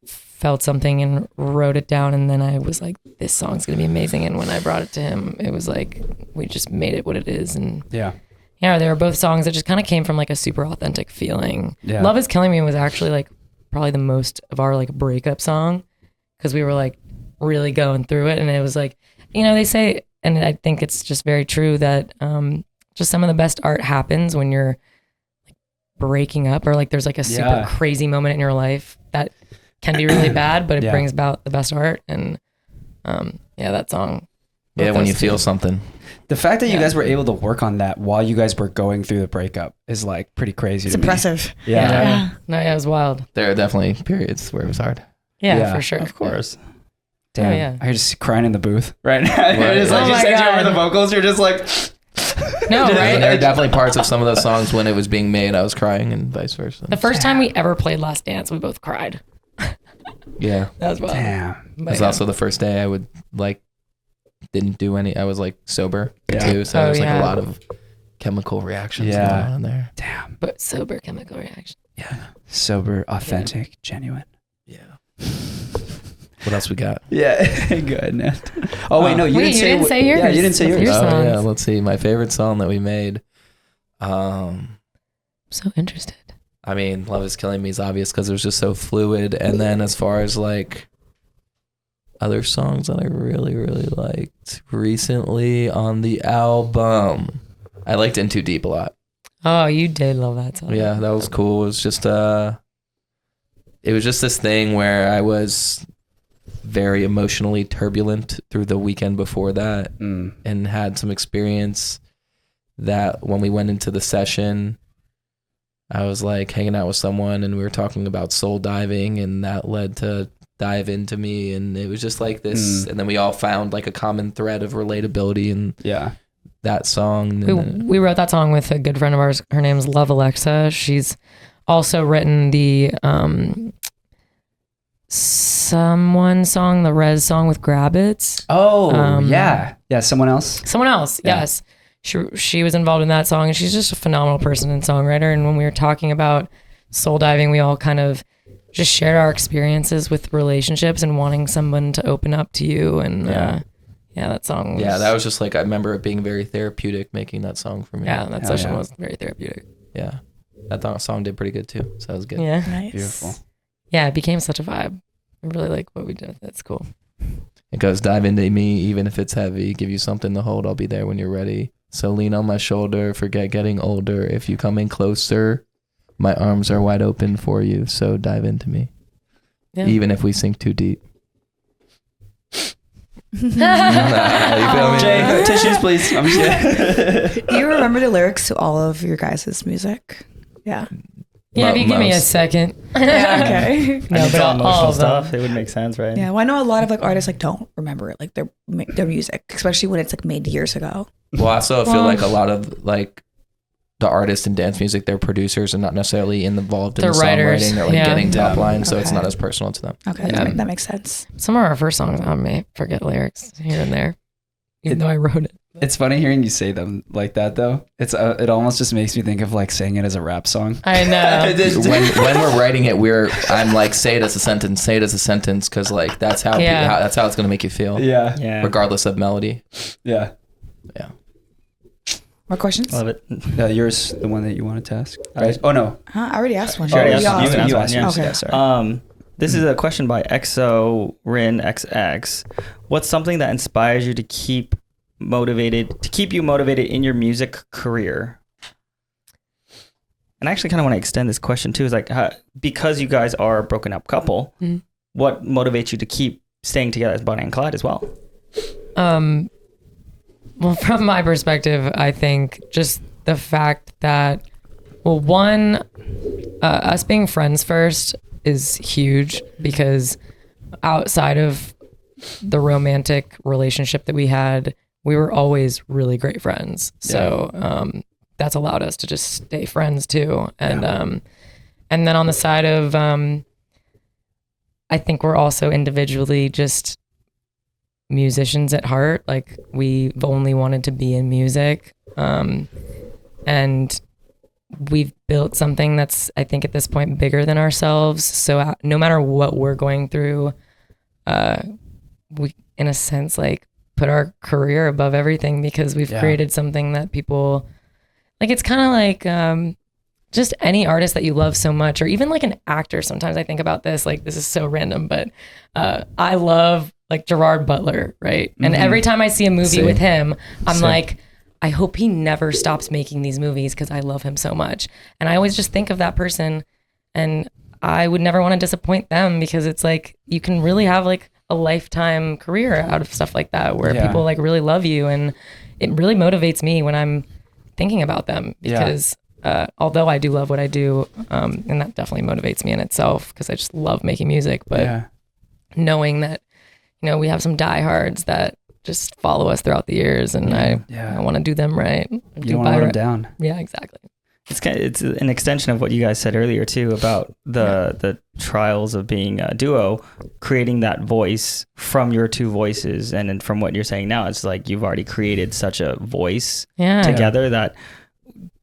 felt something and wrote it down, and then I was like, this song's gonna be amazing. And when I brought it to him, it was like we just made it what it is. And Yeah. they were both songs that just kind of came from like a super authentic feeling. Yeah. Love Is Killing Me was actually like probably the most of our like breakup song because we were like really going through it, and it was like, they say, and I think it's just very true that just some of the best art happens when you're like breaking up, or like there's like a super crazy moment in your life that can be really bad, but it brings about the best art. And that song. Yeah, when you feel something. The fact that you guys were able to work on that while you guys were going through the breakup is like pretty crazy. It's to me. impressive. Yeah. No, it was wild. There are definitely periods where it was hard. Yeah, for sure. Of course. Damn. Oh, yeah. I just crying in the booth right now. Right. Just like Oh she my sends you over God. the vocals. You're just like, No, And right? there are definitely parts of some of those songs when it was being made, I was crying, and vice versa. The first time we ever played Last Dance, we both cried. Yeah. That was wild. damn. It was also the first day I would didn't do any. I was like sober too, so Oh, there's like yeah. a lot of chemical reactions Yeah. going on in there. Damn. but sober chemical reaction. Yeah. Sober, authentic, genuine. Yeah. What else we got? Yeah. Good. Man. Oh, wait, no. You Wait, didn't you say didn't say yours. Yeah, you didn't say What's yours. your Oh songs? yeah, let's see. My favorite song that we made. I'm so interested. I mean, Love Is Killing Me is obvious because it was just so fluid. And then as far as like other songs that I really, really liked recently on the album, I liked In Too Deep a lot. Oh, you did love that song. Yeah, that was cool. It was just this thing where I was very emotionally turbulent through the weekend before that, and had some experience that when we went into the session, I was like hanging out with someone and we were talking about soul diving, and that led to Dive Into Me, and it was just like this, and then we all found like a common thread of relatability and that song. We wrote that song with a good friend of ours. Her name's Love Alexa. She's also written the Someone song, the Rez song with Grabbits. Someone else. Yes. She was involved in that song, and she's just a phenomenal person and songwriter. And when we were talking about soul diving, we all kind of just shared our experiences with relationships and wanting someone to open up to you. And that song was, that was just like, I remember it being very therapeutic making that song for me. Yeah, that session was very therapeutic. Yeah, that song did pretty good too, so that was good. Yeah, Nice. Beautiful. Yeah, it became such a vibe. I really like what we did. That's cool. It goes, dive into me, even if it's heavy, give you something to hold, I'll be there when you're ready. So lean on my shoulder, forget getting older. If you come in closer, my arms are wide open for you. So dive into me, even if we sink too deep. You feel me? Jay, tissues, please. I'm just Do you remember the lyrics to all of your guys' music? Yeah. Yeah, if you give me a second. Yeah, okay. No, but all of them. stuff, it would make sense, right? Yeah, well, I know a lot of like artists like don't remember it, like their music, especially when it's like made years ago. Well, I also feel like a lot of like the artists in dance music, they're producers and not necessarily involved in the writers. songwriting or like getting top line, so it's not as personal to them. Okay, that makes sense. Some of our first songs, I may forget lyrics here and there, even though I wrote it. It's funny hearing you say them like that, though. It's it almost just makes me think of like saying it as a rap song. I know. when we're writing it, I'm like, say it as a sentence, because like that's how that's how it's gonna make you feel. Yeah. Regardless of melody. Yeah. More questions? Love it. Yours, the one that you wanted to ask. Right? Oh no, I already asked one. You already asked You one. you asked. Yeah. Okay. Yeah, sorry. This is a question by XORinXX. What's something that inspires you to keep you motivated in your music career? And I actually kind of want to extend this question too. Is like, because you guys are a broken up couple, what motivates you to keep staying together as Bonnie and Clyde as well? Well, from my perspective, I think just the fact that, well, one, us being friends first is huge, because outside of the romantic relationship that we had, we were always really great friends. So that's allowed us to just stay friends too. And then on the side of, I think we're also individually just musicians at heart. Like, we've only wanted to be in music. And we've built something that's, I think at this point, bigger than ourselves. So no matter what we're going through, we, in a sense, like, put our career above everything, because we've created something that people like. It's kind of like just any artist that you love so much, or even like an actor. Sometimes I think about this, like, this is so random, but I love like Gerard Butler, right? And every time I see a movie with him, I'm like, I hope he never stops making these movies, because I love him so much. And I always just think of that person, and I would never want to disappoint them, because it's like, you can really have like a lifetime career out of stuff like that, where people like really love you. And it really motivates me when I'm thinking about them, because although I do love what I do, and that definitely motivates me in itself, because I just love making music, but knowing that, you know, we have some diehards that just follow us throughout the years, and I want to do them right. You don't want to let them down. Yeah, exactly. It's an extension of what you guys said earlier too, about the trials of being a duo, creating that voice from your two voices. And then from what you're saying now, it's like you've already created such a voice together that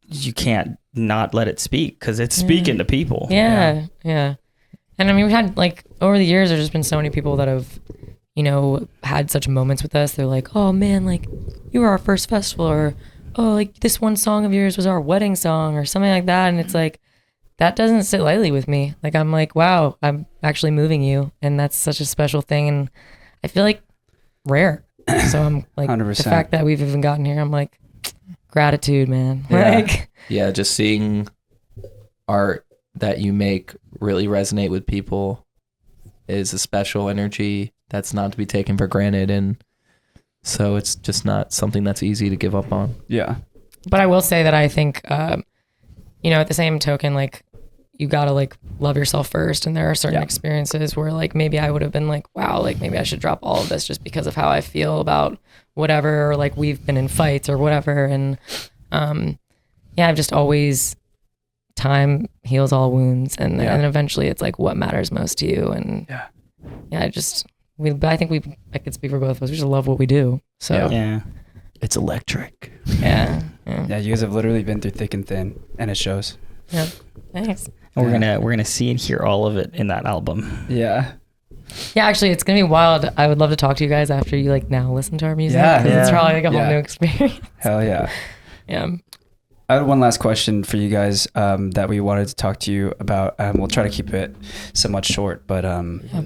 you can't not let it speak, because it's speaking to people. Yeah. And I mean, we've had, like, over the years, there's just been so many people that have, you know, had such moments with us. They're like, oh man, like, you were our first festival, or oh, like, this one song of yours was our wedding song, or something like that. And it's like, that doesn't sit lightly with me. Like, I'm like, wow, I'm actually moving you, and that's such a special thing, and I feel like rare. So I'm like, 100%. the fact that we've even gotten here, I'm like, gratitude, man. Like, just seeing art that you make really resonate with people is a special energy that's not to be taken for granted, and so it's just not something that's easy to give up on. Yeah. But I will say that I think, you know, at the same token, like, you gotta like love yourself first, and there are certain experiences where like maybe I would have been like, wow, like maybe I should drop all of this just because of how I feel about whatever, or like we've been in fights or whatever, and I've just always, time heals all wounds, and eventually it's like what matters most to you, and I could speak for both of us. We just love what we do, so It's electric. yeah. You guys have literally been through thick and thin, and it shows. Yeah. Thanks. And we're gonna see and hear all of it in that album. Yeah. Yeah, actually, it's gonna be wild. I would love to talk to you guys after you like now listen to our music. Yeah, 'cause it's probably like a whole new experience. Hell yeah. Yeah. I had one last question for you guys that we wanted to talk to you about. We'll try to keep it somewhat short, but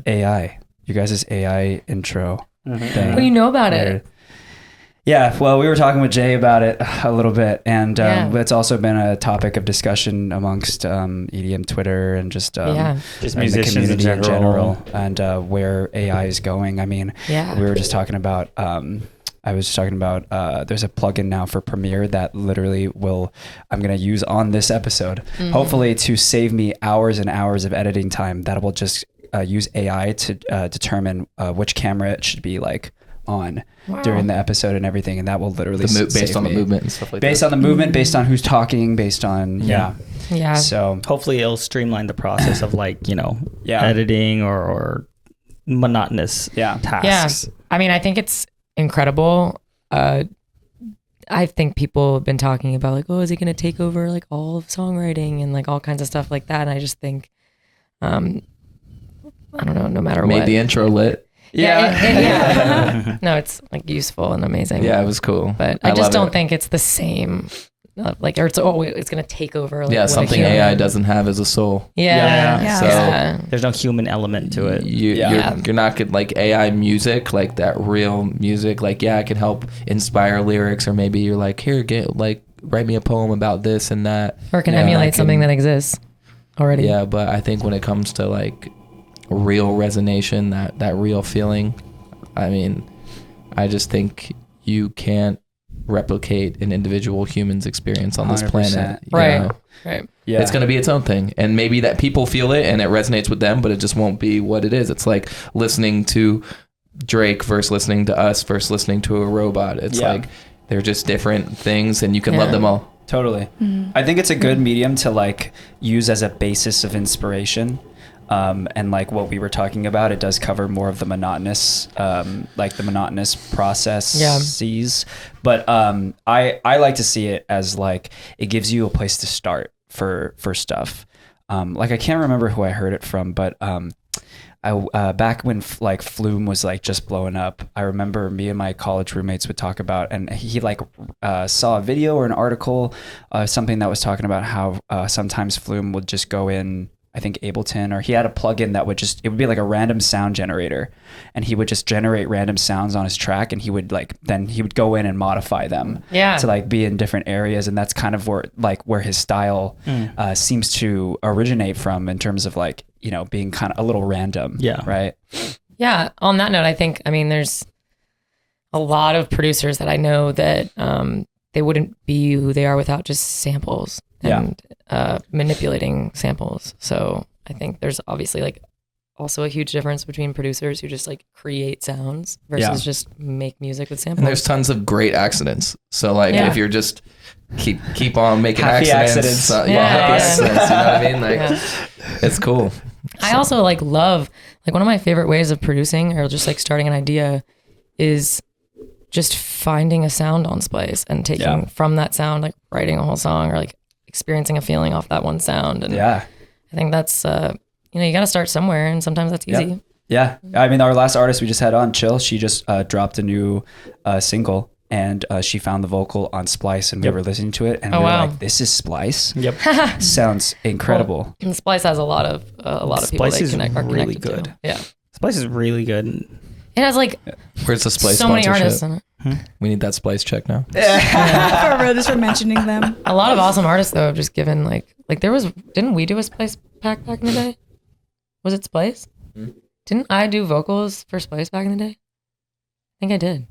AI. You guys' AI intro thing. What do you know about it? Yeah, well, we were talking with Jay about it a little bit, and it's also been a topic of discussion amongst EDM Twitter and just musicians the community in general. and where AI is going. I mean, we were just talking about. I was just talking about there's a plugin now for Premiere that literally I'm going to use on this episode, hopefully to save me hours and hours of editing time. That will just use AI to determine which camera it should be like on during the episode and everything, and that will literally based on the movement and stuff like that. Based on the movement, based on who's talking, based on Yeah. So Hopefully it'll streamline the process of like, you know, editing or monotonous tasks. Yeah. I mean, I think it's incredible. I think people have been talking about like, oh, is it going to take over like all of songwriting and like all kinds of stuff like that? And I just think, I don't know, no matter what. Made the intro lit. Yeah. No, it's like useful and amazing. Yeah, it was cool. But I just don't think it's the same. Like, or it's going to take over. Like, something AI doesn't have is a soul. Yeah. So there's no human element to it. You're not good, like AI music, like that real music. Like, it can help inspire lyrics, or maybe you're like, here, write me a poem about this and that. Or it can emulate something that exists already. Yeah, but I think when it comes to like real resonation, that real feeling, I mean, I just think you can't replicate an individual human's experience on this 100%. planet. Right. Yeah. It's going to be its own thing. And maybe that people feel it and it resonates with them, but it just won't be what it is. It's like listening to Drake versus listening to us versus listening to a robot. It's like they're just different things, and you can love them all. Totally. I think it's a good medium to like use as a basis of inspiration. And like what we were talking about, it does cover more of the monotonous, processes. But I like to see it as like it gives you a place to start for stuff. Like I can't remember who I heard it from, but I back when like Flume was like just blowing up, I remember me and my college roommates would talk about, and he like saw a video or an article, something that was talking about how sometimes Flume would just go in, I think Ableton, or he had a plugin that it would be like a random sound generator, and he would just generate random sounds on his track, and he would go in and modify them to like be in different areas. And that's kind of where his style seems to originate from, in terms of like, you know, being kind of a little random. Right. Yeah. On that note, I think, I mean, there's a lot of producers that I know that they wouldn't be who they are without just samples and manipulating samples. So I think there's obviously like also a huge difference between producers who just like create sounds versus just make music with samples. And there's tons of great accidents. So like if you're just keep on making accidents. Happy accidents, you know what I mean? Like it's cool. I also like love, like one of my favorite ways of producing or just like starting an idea is just finding a sound on Splice and taking from that sound, like writing a whole song or like experiencing a feeling off that one sound. And I think that's, you know, you got to start somewhere, and sometimes that's easy. Yeah. I mean, our last artist we just had on, Chill, she just dropped a new single, and she found the vocal on Splice, and we were listening to it, and we were like, this is Splice? Sounds incredible. Well, and Splice has a lot of people that are really connected good. to. Yeah. Splice is really good. It has like where's the Splice so many sponsorship? artists in it. We need that Splice check now. Just for mentioning them. A lot of awesome artists though have just given like there was, didn't we do a Splice pack back in the day? Was it Splice? Didn't I do vocals for Splice back in the day? I think I did.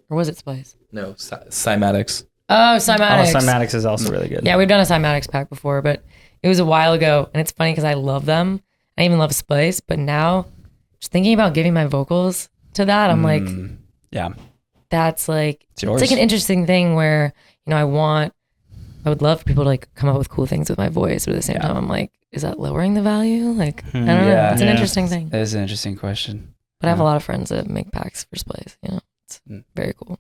Or was it Splice? No, Cymatics. Oh, Cymatics. Oh, Cymatics is also really good. Yeah, we've done a Cymatics pack before, but it was a while ago. And it's funny because I love them. I even love Splice. But now, just thinking about giving my vocals to that, I'm like, yeah, that's like, it's yours. It's like an interesting thing where, you know, I would love for people to like come up with cool things with my voice, but at the same time, I'm like, is that lowering the value? Like, I don't know. It's an interesting thing. That is an interesting question. But I have a lot of friends that make packs for Splice, you know, it's very cool.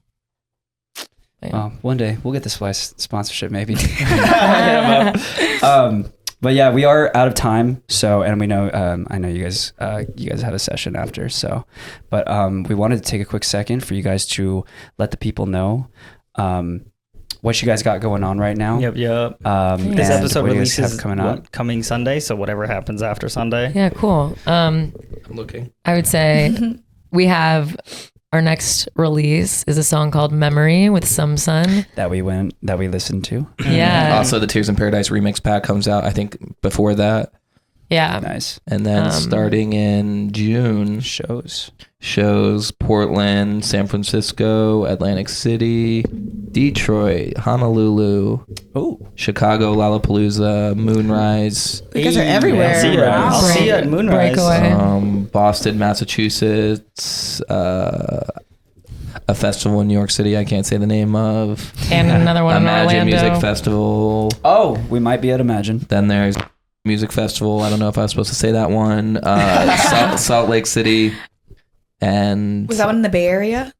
One day we'll get the Splice sponsorship, maybe. But yeah, we are out of time. So, and we know, I know you guys have a session after. So, but we wanted to take a quick second for you guys to let the people know what you guys got going on right now. Yep. This episode releases coming Sunday. So whatever happens after Sunday. Yeah, cool. I'm looking. I would say we have our next release is a song called Memory with Some Sun that we listened to. Yeah. Also, the Tears in Paradise remix pack comes out, I think, before that. Yeah. Nice. And then starting in June, shows Portland, San Francisco, Atlantic City, Detroit, Honolulu, Chicago, Lollapalooza, Moonrise. You guys are everywhere. I'll see you at Moonrise. Boston, Massachusetts, a festival in New York City I can't say the name of. And another one in Imagine Orlando. Music Festival. Oh, we might be at Imagine. Then there's Music Festival. I don't know if I was supposed to say that one. Salt Lake City. And was that one in the Bay Area?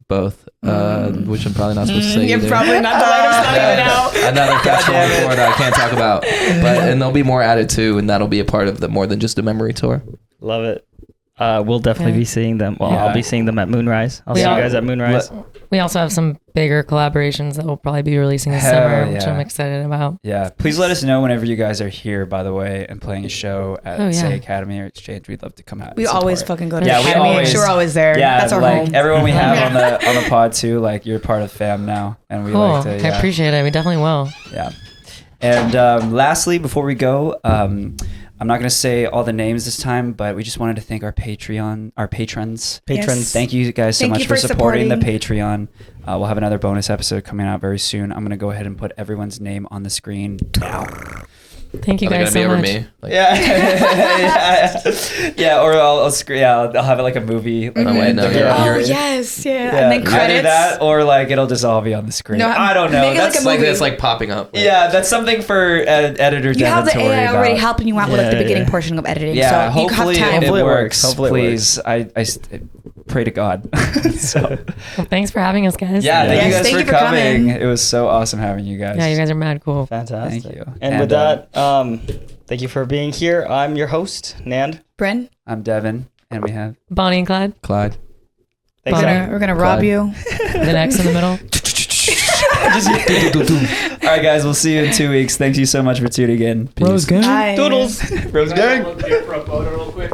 Both, which I'm probably not supposed to say You're either. probably not the lightest not even out. Another festival in Florida I can't talk about. And there'll be more added too, and that'll be a part of the more than just a memory tour. Love it. We'll definitely be seeing them. Well, I'll be seeing them at Moonrise. I'll see you guys at Moonrise. We also have some bigger collaborations that we'll probably be releasing this summer, which I'm excited about. Yeah. Please let us know whenever you guys are here, by the way, and playing a show at, say, Academy or Exchange. We'd love to come out. We always fucking go to the Academy. We're always there. Yeah, that's our like home. everyone we have on the pod too, like you're part of fam now. And we like to I appreciate it. We definitely will. Yeah. And lastly, before we go, I'm not going to say all the names this time, but we just wanted to thank our patrons. Yes. Thank you guys so much for supporting the Patreon. We'll have another bonus episode coming out very soon. I'm going to go ahead and put everyone's name on the screen now. Thank you guys so much. Me? Yeah. Or I'll have it like a movie. Like yes, and then credits. Either that or like it'll just all be on the screen. No, I don't know. That's like it's like popping up. Yeah, that's something for editors. You have the AI already helping you out with like the beginning portion of editing. Yeah, so hopefully you have time. it works. Hopefully please, I pray to God. Well, thanks for having us, guys. Yeah, thank you guys for coming. It was so awesome having you guys. Yeah, you guys are mad cool. Fantastic. Thank you. And with that, thank you for being here. I'm your host, Nand. Bryn. I'm Devin, and we have Bonnie and Clyde. Clyde. Thanks, we're gonna rob you. The X in the middle. All right, guys, we'll see you in 2 weeks. Thank you so much for tuning in. Peace. Bye. Doodles. Rose gang. Look here for a photo real quick.